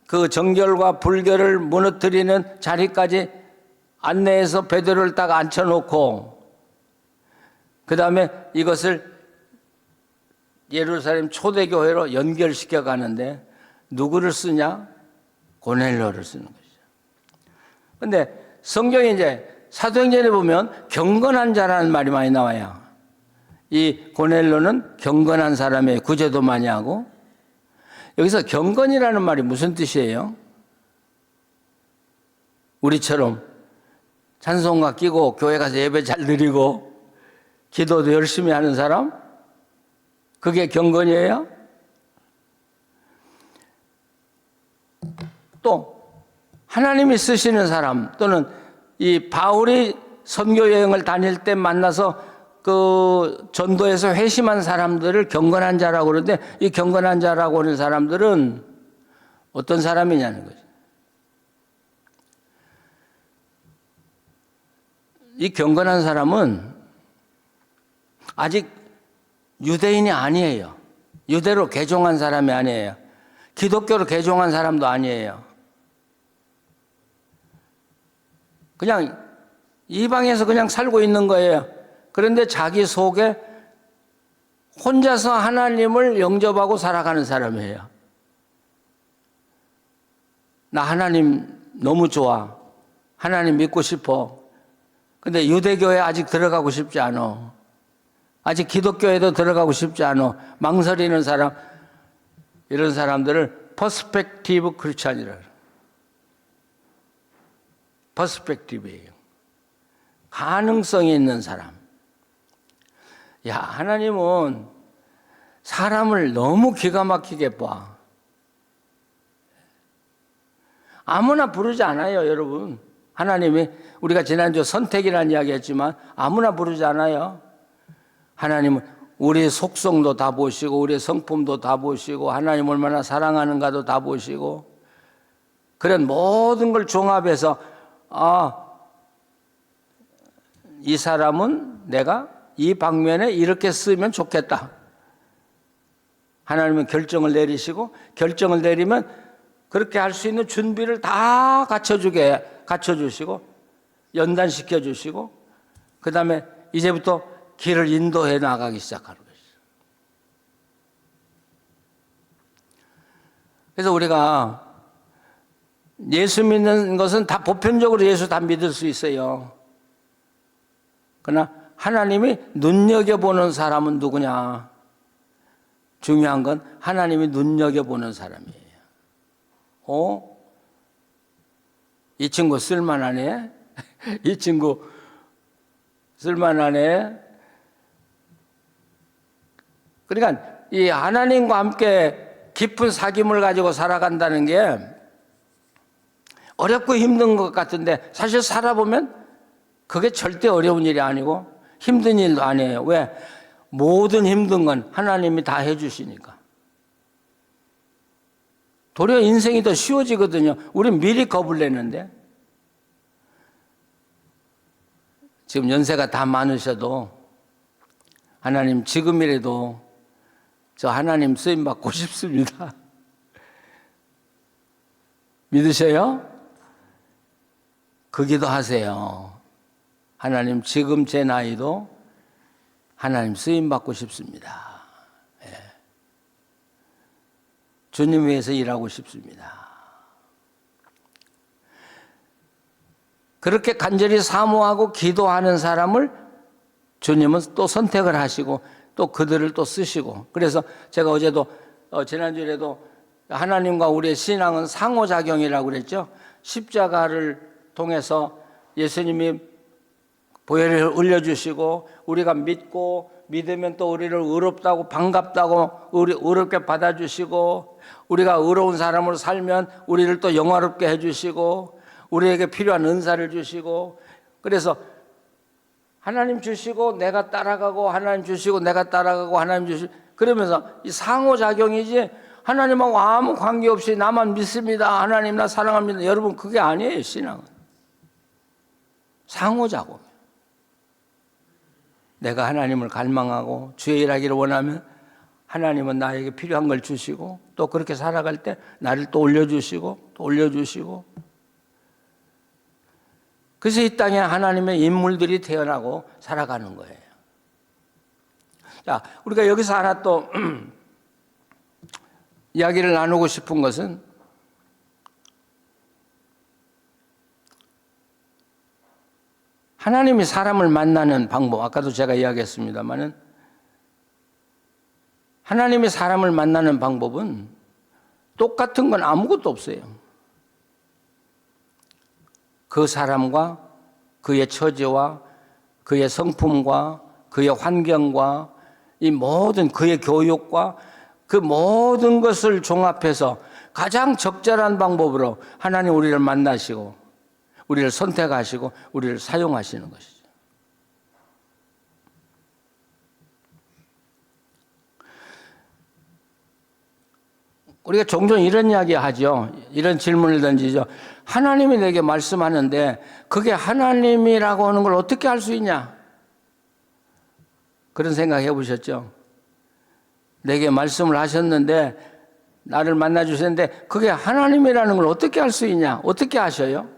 그 정결과 불결을 무너뜨리는 자리까지 안내해서 베드로를 딱 앉혀놓고 그 다음에 이것을 예루살렘 초대교회로 연결시켜 가는데 누구를 쓰냐? 고넬료를 쓰는 것이죠. 그런데 성경에 이제 사도행전에 보면 경건한 자라는 말이 많이 나와요. 이 고넬료는 경건한 사람이에요. 구제도 많이 하고. 여기서 경건이라는 말이 무슨 뜻이에요? 우리처럼 찬송가 끼고 교회 가서 예배 잘 드리고 기도도 열심히 하는 사람? 그게 경건이에요? 또 하나님이 쓰시는 사람 또는 이 바울이 선교 여행을 다닐 때 만나서 그 전도에서 회심한 사람들을 경건한 자라고 그러는데 이 경건한 자라고 하는 사람들은 어떤 사람이냐는 거죠. 이 경건한 사람은 아직 유대인이 아니에요. 유대로 개종한 사람이 아니에요. 기독교로 개종한 사람도 아니에요. 그냥 이방에서 그냥 살고 있는 거예요. 그런데 자기 속에 혼자서 하나님을 영접하고 살아가는 사람이에요. 나 하나님 너무 좋아. 하나님 믿고 싶어. 근데 유대교회 아직 들어가고 싶지 않아. 아직 기독교에도 들어가고 싶지 않아. 망설이는 사람, 이런 사람들을 퍼스펙티브 크리스찬이라 그래요. 퍼스펙티브예요. 가능성이 있는 사람. 야, 하나님은 사람을 너무 기가 막히게 봐. 아무나 부르지 않아요, 여러분. 하나님이 우리가 지난주 선택이라는 이야기 했지만 아무나 부르지 않아요. 하나님은 우리의 속성도 다 보시고 우리의 성품도 다 보시고 하나님 얼마나 사랑하는가도 다 보시고 그런 모든 걸 종합해서 이 사람은 내가 이 방면에 이렇게 쓰면 좋겠다. 하나님은 결정을 내리시고 결정을 내리면 그렇게 할 수 있는 준비를 다 갖춰주시고 연단시켜 주시고 그 다음에 이제부터 길을 인도해 나가기 시작하는 것이죠. 그래서 우리가 예수 믿는 것은 다 보편적으로 예수 다 믿을 수 있어요. 그러나 하나님이 눈여겨보는 사람은 누구냐? 중요한 건 하나님이 눈여겨보는 사람이에요. 이 친구 쓸만하네? 이 친구 쓸만하네? 그러니까 이 하나님과 함께 깊은 사귐을 가지고 살아간다는 게 어렵고 힘든 것 같은데 사실 살아보면 그게 절대 어려운 일이 아니고 힘든 일도 아니에요. 왜? 모든 힘든 건 하나님이 다 해주시니까. 도리어 인생이 더 쉬워지거든요. 우린 미리 겁을 내는데. 지금 연세가 다 많으셔도 하나님 지금이라도 저 하나님 쓰임 받고 싶습니다. 믿으세요? 그 기도 하세요. 하나님 지금 제 나이도 하나님 쓰임 받고 싶습니다. 주님 위해서 일하고 싶습니다. 그렇게 간절히 사모하고 기도하는 사람을 주님은 또 선택을 하시고 또 그들을 또 쓰시고 그래서 제가 어제도 지난주에도 하나님과 우리의 신앙은 상호작용이라고 그랬죠. 십자가를 통해서 예수님이 보혈을 흘려주시고 우리가 믿고 믿으면 또 우리를 의롭다고 반갑다고 의롭게 받아주시고 우리가 의로운 사람으로 살면 우리를 또 영화롭게 해주시고 우리에게 필요한 은사를 주시고 그래서 하나님 주시고 내가 따라가고 하나님 주시고 내가 따라가고 하나님 주시고 그러면서 이 상호작용이지 하나님하고 아무 관계없이 나만 믿습니다. 하나님 나 사랑합니다. 여러분 그게 아니에요. 신앙은. 상호작용. 내가 하나님을 갈망하고 주의 일하기를 원하면 하나님은 나에게 필요한 걸 주시고 또 그렇게 살아갈 때 나를 또 올려주시고 또 올려주시고 그래서 이 땅에 하나님의 인물들이 태어나고 살아가는 거예요. 자, 우리가 여기서 하나 또 이야기를 나누고 싶은 것은 하나님이 사람을 만나는 방법, 아까도 제가 이야기했습니다마는 하나님이 사람을 만나는 방법은 똑같은 건 아무것도 없어요. 그 사람과 그의 처지와 그의 성품과 그의 환경과 이 모든 그의 교육과 그 모든 것을 종합해서 가장 적절한 방법으로 하나님 우리를 만나시고 우리를 선택하시고 우리를 사용하시는 것이죠. 우리가 종종 이런 이야기 하죠. 이런 질문을 던지죠. 하나님이 내게 말씀하는데 그게 하나님이라고 하는 걸 어떻게 알 수 있냐? 그런 생각 해보셨죠? 내게 말씀을 하셨는데 나를 만나 주셨는데 그게 하나님이라는 걸 어떻게 알 수 있냐? 어떻게 아셔요?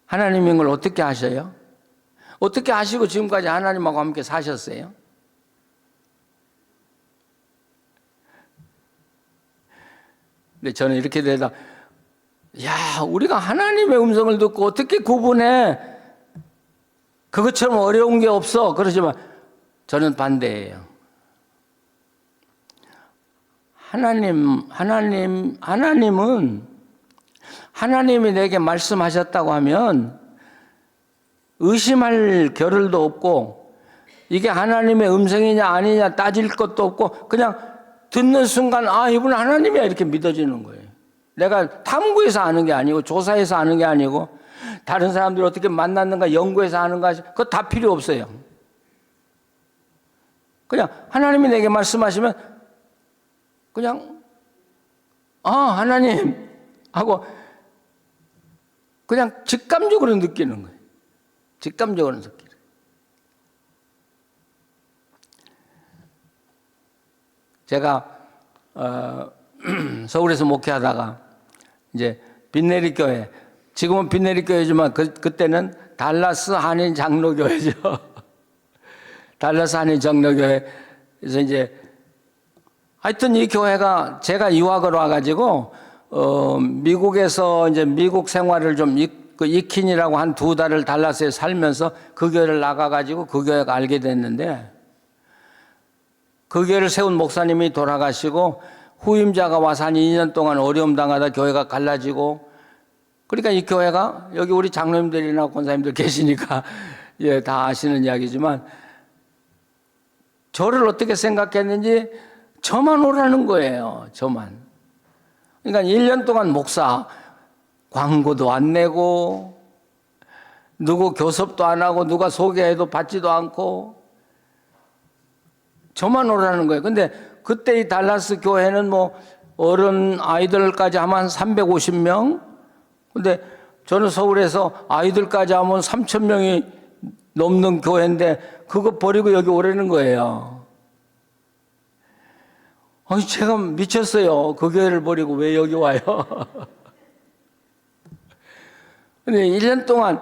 하나님인 걸 어떻게 아셔요? 어떻게 아시고 지금까지 하나님하고 함께 사셨어요? 근데 저는 이렇게 대답, 야, 우리가 하나님의 음성을 듣고 어떻게 구분해? 그것처럼 어려운 게 없어. 그러지만 저는 반대예요. 하나님은 하나님이 내게 말씀하셨다고 하면 의심할 겨를도 없고 이게 하나님의 음성이냐 아니냐 따질 것도 없고 그냥 듣는 순간 아 이분 하나님이야 이렇게 믿어지는 거예요. 내가 탐구해서 아는 게 아니고 조사해서 아는 게 아니고 다른 사람들이 어떻게 만났는가 연구해서 아는가 그거 다 필요 없어요. 그냥 하나님이 내게 말씀하시면 그냥 하나님 하고 그냥 직감적으로 느끼는 거예요. 직감적으로 느끼는 거예요. 제가 서울에서 목회하다가 이제 빈내리 교회, 지금은 빈내리 교회지만 그때는 달라스 한인 장로교회죠. 달라스 한인 장로교회에서 이제 하여튼 이 교회가 제가 유학을 와가지고 미국에서 이제 미국 생활을 좀 익힌이라고 한 2달을 달라스에 살면서 그 교회를 나가가지고 그 교회가 알게 됐는데 그 교회를 세운 목사님이 돌아가시고 후임자가 와서 한 2년 동안 어려움 당하다 교회가 갈라지고 그러니까 이 교회가 여기 우리 장로님들이나 권사님들 계시니까 예, 다 아시는 이야기지만 저를 어떻게 생각했는지 저만 오라는 거예요. 저만. 그러니까 1년 동안 목사 광고도 안 내고 누구 교섭도 안 하고 누가 소개해도 받지도 않고 저만 오라는 거예요. 근데 그때 이 달라스 교회는 뭐 어른 아이들까지 하면 한 350명. 근데 저는 서울에서 아이들까지 하면 3,000명이 넘는 교회인데 그거 버리고 여기 오라는 거예요. 아니 제가 미쳤어요. 그 교회를 버리고 왜 여기 와요? 근데 1년 동안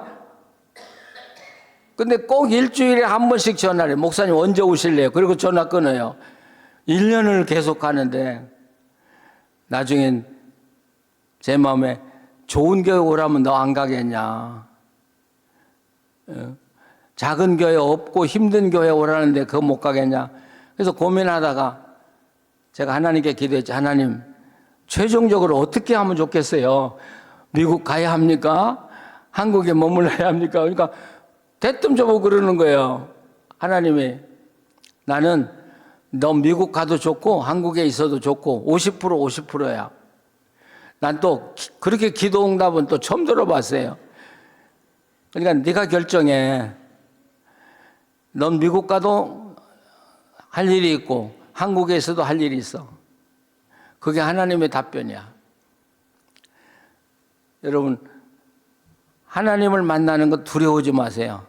근데 꼭 일주일에 한 번씩 전화를 해요. 목사님 언제 오실래요? 그리고 전화 끊어요. 1년을 계속 가는데 나중엔 제 마음에 좋은 교회 오라면 너 안 가겠냐. 작은 교회 없고 힘든 교회 오라는데 그거 못 가겠냐. 그래서 고민하다가 제가 하나님께 기도했지. 하나님 최종적으로 어떻게 하면 좋겠어요? 미국 가야 합니까? 한국에 머물러야 합니까? 그러니까 대뜸 저보고 그러는 거예요. 하나님이 나는 너 미국 가도 좋고 한국에 있어도 좋고 50% 50%야. 난 또 그렇게 기도 응답은 또 처음 들어봤어요. 그러니까 네가 결정해. 넌 미국 가도 할 일이 있고 한국에서도 할 일이 있어. 그게 하나님의 답변이야. 여러분, 하나님을 만나는 거 두려워하지 마세요.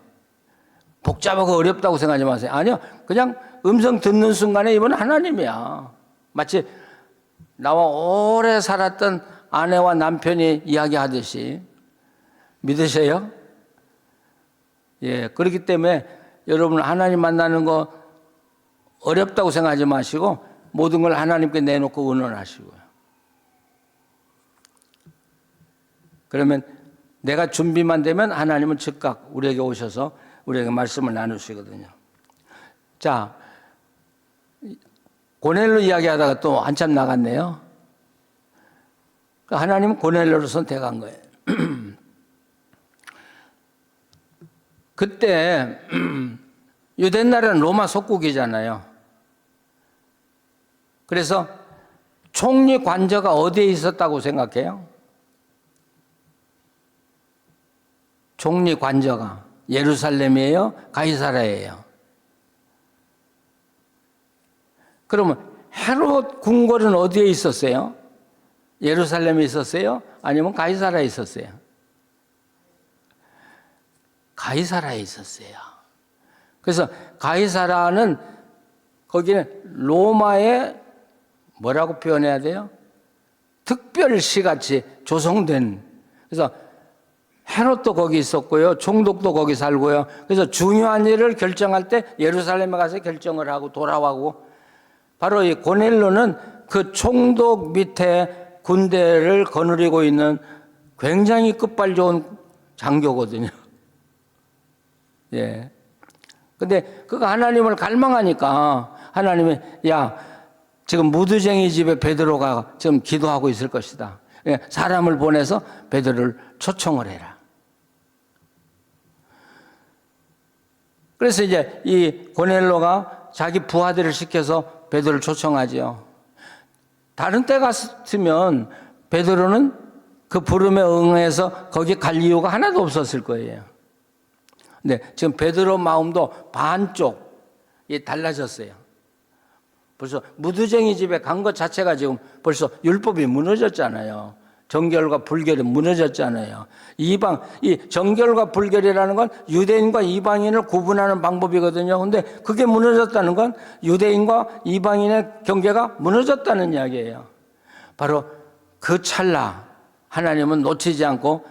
복잡하고 어렵다고 생각하지 마세요. 아니요. 그냥 음성 듣는 순간에 이번 하나님이야. 마치 나와 오래 살았던 아내와 남편이 이야기하듯이. 믿으세요? 예. 그렇기 때문에 여러분 하나님 만나는 거 어렵다고 생각하지 마시고 모든 걸 하나님께 내놓고 의논하시고요. 그러면 내가 준비만 되면 하나님은 즉각 우리에게 오셔서 우리에게 말씀을 나누시거든요. 자, 고넬로 이야기하다가 또 한참 나갔네요. 하나님은 고넬로를 선택한 거예요. 그때 유대 나라는 로마 속국이잖아요. 그래서 총리 관저가 어디에 있었다고 생각해요? 총리 관저가 예루살렘이에요? 가이사라예요? 그러면 헤롯 궁궐은 어디에 있었어요? 예루살렘에 있었어요? 아니면 가이사라에 있었어요? 가이사라에 있었어요. 그래서 가이사라는 거기는 로마의 뭐라고 표현해야 돼요? 특별시같이 조성된. 그래서 헤롯도 거기 있었고요. 총독도 거기 살고요. 그래서 중요한 일을 결정할 때 예루살렘에 가서 결정을 하고 돌아오고, 바로 이 고넬로는 그 총독 밑에 군대를 거느리고 있는 굉장히 끝발 좋은 장교거든요. 예. 근데 그가 하나님을 갈망하니까 하나님이, 야, 지금 무두쟁이 집에 베드로가 지금 기도하고 있을 것이다. 사람을 보내서 베드로를 초청을 해라. 그래서 이제 이 고넬로가 자기 부하들을 시켜서 베드로를 초청하지요. 다른 때 같으면 베드로는 그 부름에 응해서 거기 갈 이유가 하나도 없었을 거예요. 근데 지금 베드로 마음도 반쪽이 달라졌어요. 벌써 무두쟁이 집에 간 것 자체가 지금 벌써 율법이 무너졌잖아요. 정결과 불결이 무너졌잖아요. 이 정결과 불결이라는 건 유대인과 이방인을 구분하는 방법이거든요. 근데 그게 무너졌다는 건 유대인과 이방인의 경계가 무너졌다는 이야기예요. 바로 그 찰나 하나님은 놓치지 않고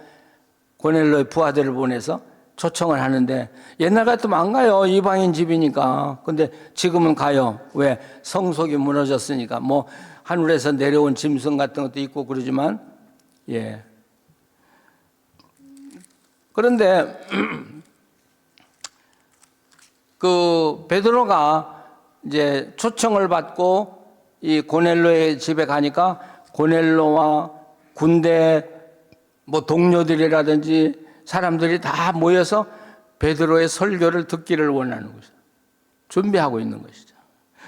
고넬로의 부하들을 보내서 초청을 하는데, 옛날 같으면 안 가요. 이방인 집이니까. 근데 지금은 가요. 왜? 성속이 무너졌으니까. 뭐 하늘에서 내려온 짐승 같은 것도 있고 그러지만, 예. 그런데 그 베드로가 이제 초청을 받고 이 고넬로의 집에 가니까 고넬로와 군대 뭐 동료들이라든지 사람들이 다 모여서 베드로의 설교를 듣기를 원하는 것이죠. 준비하고 있는 것이죠.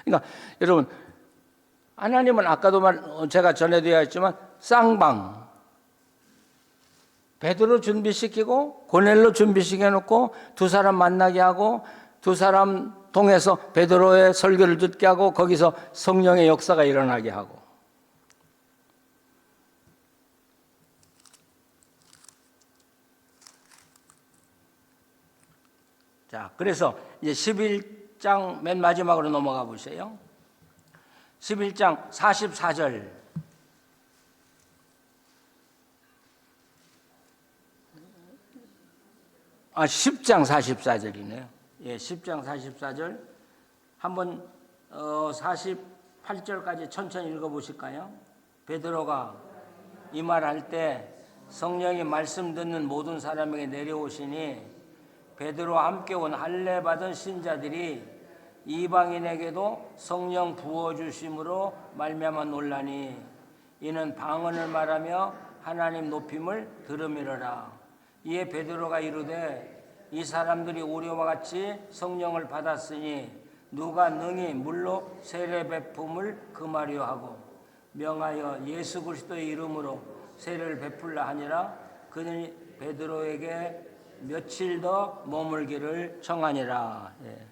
그러니까 여러분, 하나님은 아까도 제가 전에도 얘기했지만 쌍방, 베드로 준비시키고 고넬로 준비시켜놓고 두 사람 만나게 하고 두 사람 통해서 베드로의 설교를 듣게 하고 거기서 성령의 역사가 일어나게 하고. 자, 그래서 이제 11장 맨 마지막으로 넘어가 보세요. 11장 44절. 아, 10장 44절이네요. 예, 10장 44절. 한번 48절까지 천천히 읽어 보실까요? 베드로가 이 말할 때 성령이 말씀 듣는 모든 사람에게 내려오시니 베드로와 함께 온 할례 받은 신자들이 이방인에게도 성령 부어 주심으로 말미암아 놀라니 이는 방언을 말하며 하나님 높임을 들음이러라. 이에 베드로가 이르되 이 사람들이 우리와 같이 성령을 받았으니 누가 능히 물로 세례 베품을 금하려 하고 명하여 예수 그리스도의 이름으로 세례를 베풀라 하니라. 그는 베드로에게 며칠 더 머물기를 청하니라. 예.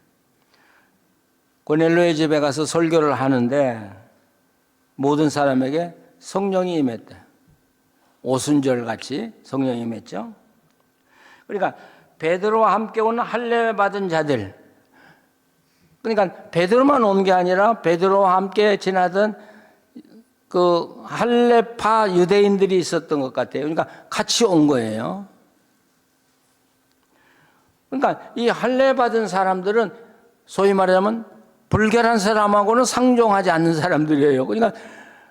고넬료의 집에 가서 설교를 하는데 모든 사람에게 성령이 임했대. 오순절 같이 성령이 임했죠. 그러니까 베드로와 함께 온 할례 받은 자들, 그러니까 베드로만 온 게 아니라 베드로와 함께 지나던 그 할례파 유대인들이 있었던 것 같아요. 그러니까 같이 온 거예요. 그러니까 이 할례 받은 사람들은 소위 말하자면 불결한 사람하고는 상종하지 않는 사람들이에요. 그러니까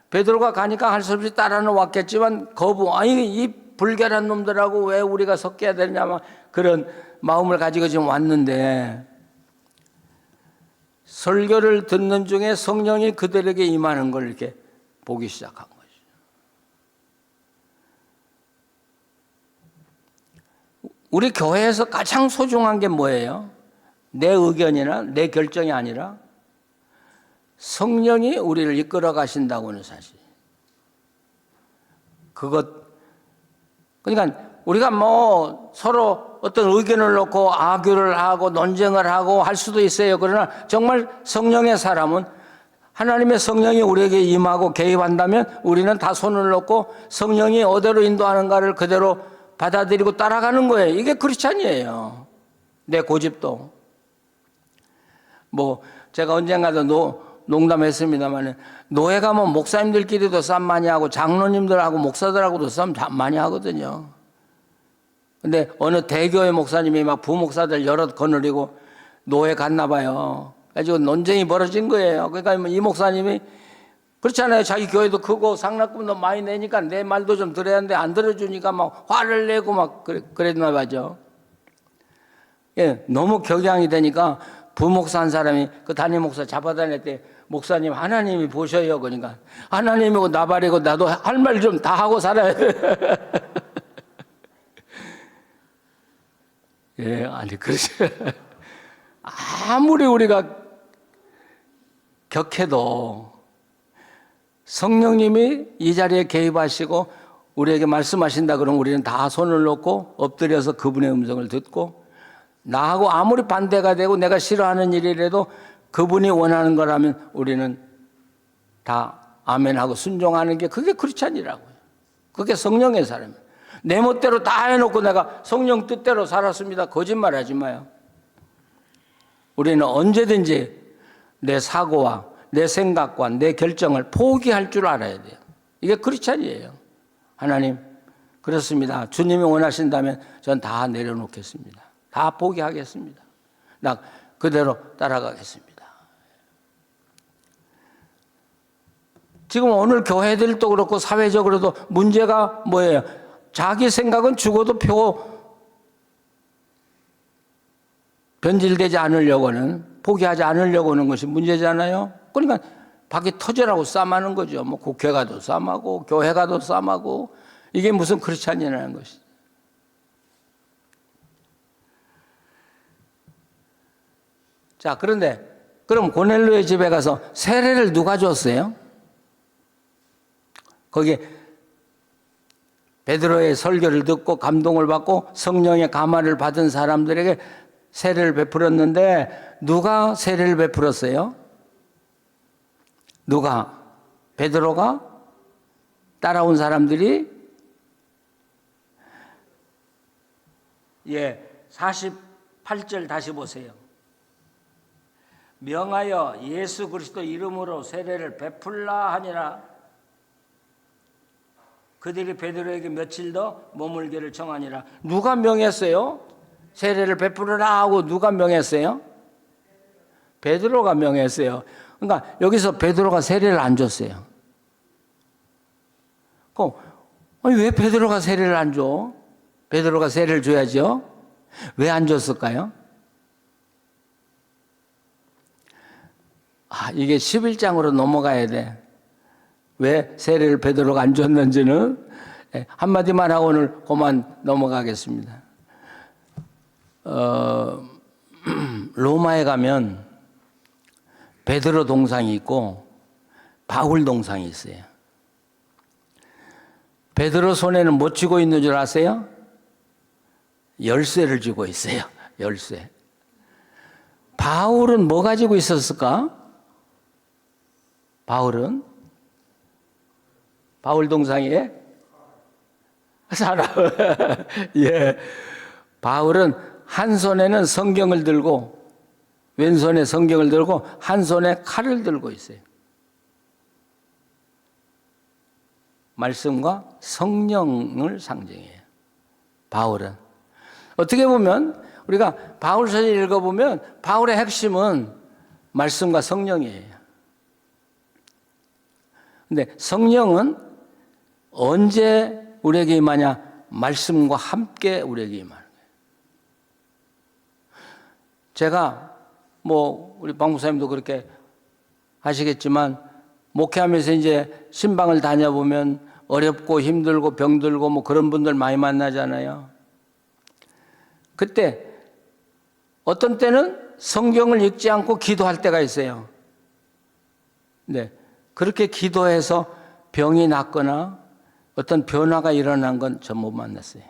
베드로가 가니까 할 수 없이 따라는 왔겠지만 아니 이 불결한 놈들하고 왜 우리가 섞여야 되냐 그런 마음을 가지고 지금 왔는데 설교를 듣는 중에 성령이 그들에게 임하는 걸 이렇게 보기 시작한 거죠. 우리 교회에서 가장 소중한 게 뭐예요? 내 의견이나 내 결정이 아니라 성령이 우리를 이끌어 가신다고 하는 사실. 그러니까 우리가 뭐 서로 어떤 의견을 놓고 아교를 하고 논쟁을 하고 할 수도 있어요. 그러나 정말 성령의 사람은 하나님의 성령이 우리에게 임하고 개입한다면 우리는 다 손을 놓고 성령이 어디로 인도하는가를 그대로 받아들이고 따라가는 거예요. 이게 크리스찬이에요. 내 고집도. 뭐 제가 언젠가도 농담했습니다만 노예 가면 목사님들끼리도 싸움 많이 하고 장로님들하고 목사들하고도 싸움 많이 하거든요. 근데 어느 대교회 목사님이 막 부목사들 여럿 거느리고 노예 갔나 봐요. 그래가지고 논쟁이 벌어진 거예요. 그러니까 이 목사님이 그렇잖아요. 자기 교회도 크고 상납금도 많이 내니까 내 말도 좀 들어야 하는데 안 들어주니까 막 화를 내고 막 그랬나 봐죠. 예, 너무 격양이 되니까 부목사 한 사람이 그 담임 목사 잡아다녔대. 목사님 하나님이 보셔요. 그러니까 하나님이고 나발이고 나도 할 말 좀 다 하고 살아야 돼. 예, 아니 그렇지. 아무리 우리가 격해도 성령님이 이 자리에 개입하시고 우리에게 말씀하신다 그러면 우리는 다 손을 놓고 엎드려서 그분의 음성을 듣고 나하고 아무리 반대가 되고 내가 싫어하는 일이라도 그분이 원하는 거라면 우리는 다 아멘하고 순종하는 게 그게 크리스찬이라고요. 그게 성령의 사람이에요. 내 멋대로 다 해놓고 내가 성령 뜻대로 살았습니다. 거짓말하지 마요. 우리는 언제든지 내 사고와 내 생각과 내 결정을 포기할 줄 알아야 돼요. 이게 크리스찬이에요. 하나님 그렇습니다. 주님이 원하신다면 전 다 내려놓겠습니다. 다 포기하겠습니다. 나 그대로 따라가겠습니다. 지금 오늘 교회들도 그렇고 사회적으로도 문제가 뭐예요? 자기 생각은 죽어도 변질되지 않으려고는, 포기하지 않으려고 하는 것이 문제잖아요. 그러니까 밖에 터져라고 싸움하는 거죠. 뭐 국회 가도 싸움하고 교회 가도 싸움하고 이게 무슨 크리스찬이라는 것이. 자, 그런데 그럼 고넬료의 집에 가서 세례를 누가 줬어요? 거기에 베드로의 설교를 듣고 감동을 받고 성령의 감화를 받은 사람들에게 세례를 베풀었는데 누가 세례를 베풀었어요? 누가? 베드로가? 따라온 사람들이? 예, 48절 다시 보세요. 명하여 예수 그리스도 이름으로 세례를 베풀라 하니라. 그들이 베드로에게 며칠 더 머물기를 청하니라. 누가 명했어요? 세례를 베풀으라 하고 누가 명했어요? 베드로가 명했어요. 그러니까 여기서 베드로가 세례를 안 줬어요. 아니 왜 베드로가 세례를 안 줘? 베드로가 세례를 줘야죠. 왜 안 줬을까요? 이게 11장으로 넘어가야 돼. 왜 세례를 베드로가 안 줬는지는 한마디만 하고 오늘 그만 넘어가겠습니다. 로마에 가면 베드로 동상이 있고 바울 동상이 있어요. 베드로 손에는 뭐 쥐고 있는 줄 아세요? 열쇠를 쥐고 있어요. 열쇠. 바울은 뭐 가지고 있었을까? 바울 동상이에 사람. 예. 바울은 한 손에는 성경을 들고 왼손에 성경을 들고 한 손에 칼을 들고 있어요. 말씀과 성령을 상징해요. 바울은. 어떻게 보면 우리가 바울서를 읽어보면 바울의 핵심은 말씀과 성령이에요. 근데 성령은 언제 우리에게 임하냐? 말씀과 함께 우리에게 임하는 거예요. 제가 우리 박목사님도 그렇게 하시겠지만 목회하면서 이제 신방을 다녀보면 어렵고 힘들고 병들고 그런 분들 많이 만나잖아요. 그때 어떤 때는 성경을 읽지 않고 기도할 때가 있어요. 네. 그렇게 기도해서 병이 낫거나 어떤 변화가 일어난 건 전 못 만났어요.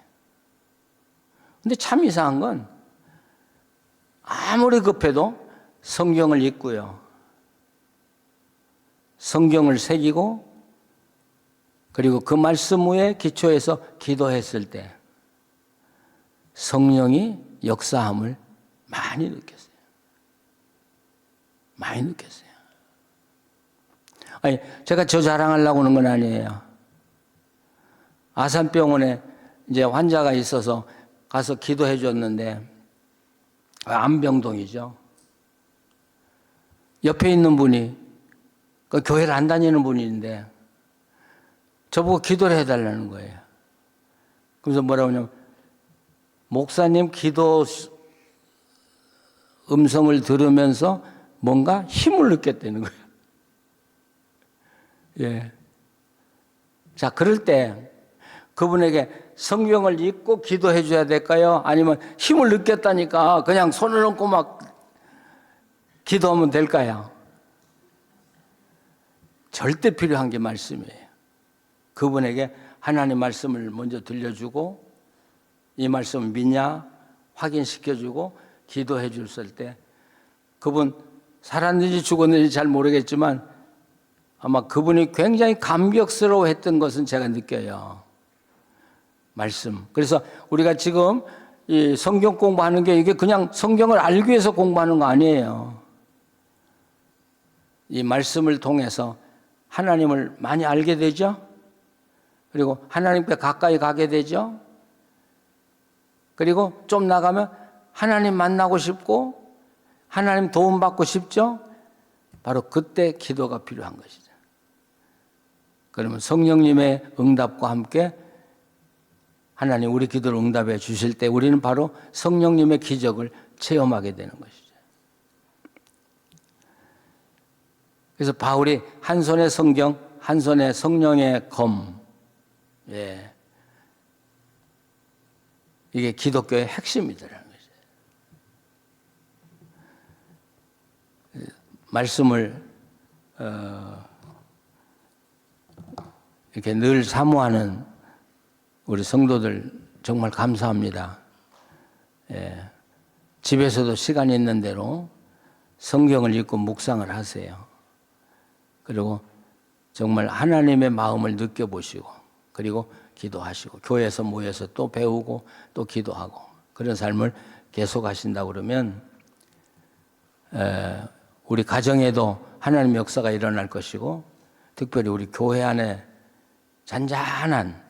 근데 참 이상한 건 아무리 급해도 성경을 읽고요. 성경을 새기고 그리고 그 말씀 위에 기초해서 기도했을 때 성령이 역사함을 많이 느꼈어요. 많이 느꼈어요. 아니, 제가 저 자랑하려고 하는 건 아니에요. 아산병원에 이제 환자가 있어서 가서 기도해 줬는데, 안병동이죠. 옆에 있는 분이, 그 교회를 안 다니는 분인데, 저보고 기도를 해달라는 거예요. 그래서 뭐라고 하냐면, 목사님 기도 음성을 들으면서 뭔가 힘을 느꼈다는 거예요. 예. 자, 그럴 때 그분에게 성경을 읽고 기도해 줘야 될까요? 아니면 힘을 느꼈다니까 그냥 손을 얹고 막 기도하면 될까요? 절대 필요한 게 말씀이에요. 그분에게 하나님 말씀을 먼저 들려주고 이 말씀을 믿냐 확인시켜주고 기도해 줬을 때 그분 살았는지 죽었는지 잘 모르겠지만 아마 그분이 굉장히 감격스러워 했던 것은 제가 느껴요. 말씀. 그래서 우리가 지금 이 성경 공부하는 게 이게 그냥 성경을 알기 위해서 공부하는 거 아니에요. 이 말씀을 통해서 하나님을 많이 알게 되죠. 그리고 하나님께 가까이 가게 되죠. 그리고 좀 나가면 하나님 만나고 싶고 하나님 도움받고 싶죠. 바로 그때 기도가 필요한 것이죠. 그러면 성령님의 응답과 함께 하나님 우리 기도를 응답해 주실 때 우리는 바로 성령님의 기적을 체험하게 되는 것이죠. 그래서 바울이 한 손에 성경, 한 손에 성령의 검, 예, 이게 기독교의 핵심이더라는 거죠. 말씀을 이렇게 늘 사모하는 우리 성도들 정말 감사합니다. 예, 집에서도 시간 있는 대로 성경을 읽고 묵상을 하세요. 그리고 정말 하나님의 마음을 느껴보시고 그리고 기도하시고 교회에서 모여서 또 배우고 또 기도하고 그런 삶을 계속하신다고 그러면 우리 가정에도 하나님의 역사가 일어날 것이고 특별히 우리 교회 안에 잔잔한,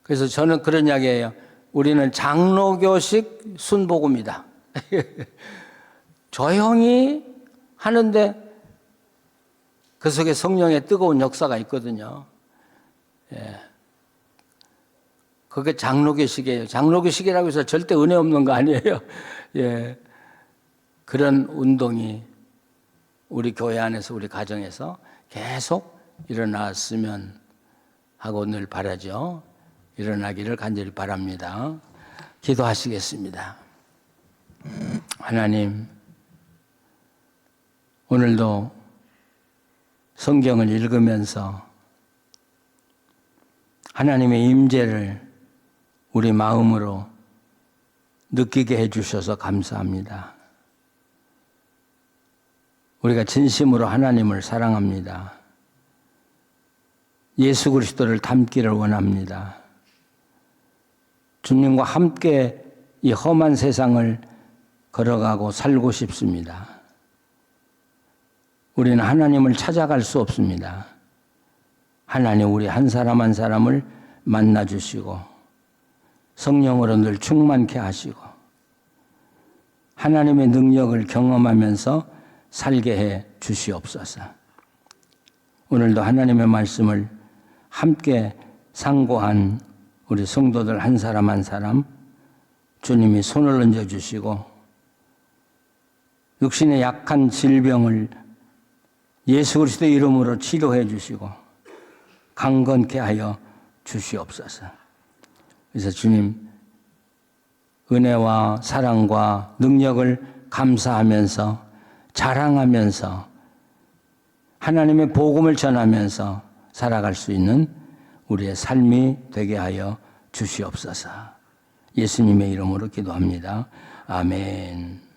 그래서 저는 그런 이야기예요. 우리는 장로교식 순복음이다. 조용히 하는데 그 속에 성령의 뜨거운 역사가 있거든요. 예. 그게 장로교식이에요. 장로교식이라고 해서 절대 은혜 없는 거 아니에요. 예. 그런 운동이 우리 교회 안에서 우리 가정에서 계속 일어났으면 하고 늘 바라죠. 일어나기를 간절히 바랍니다. 기도하시겠습니다. 하나님, 오늘도 성경을 읽으면서 하나님의 임재를 우리 마음으로 느끼게 해주셔서 감사합니다. 우리가 진심으로 하나님을 사랑합니다. 예수 그리스도를 닮기를 원합니다. 주님과 함께 이 험한 세상을 걸어가고 살고 싶습니다. 우리는 하나님을 찾아갈 수 없습니다. 하나님 우리 한 사람 한 사람을 만나주시고 성령으로 늘 충만케 하시고 하나님의 능력을 경험하면서 살게 해 주시옵소서. 오늘도 하나님의 말씀을 함께 상고한 우리 성도들 한 사람 한 사람 주님이 손을 얹어주시고 육신의 약한 질병을 예수 그리스도의 이름으로 치료해 주시고 강건케 하여 주시옵소서. 그래서 주님 은혜와 사랑과 능력을 감사하면서 자랑하면서 하나님의 복음을 전하면서 살아갈 수 있는 우리의 삶이 되게 하여 주시옵소서. 예수님의 이름으로 기도합니다. 아멘.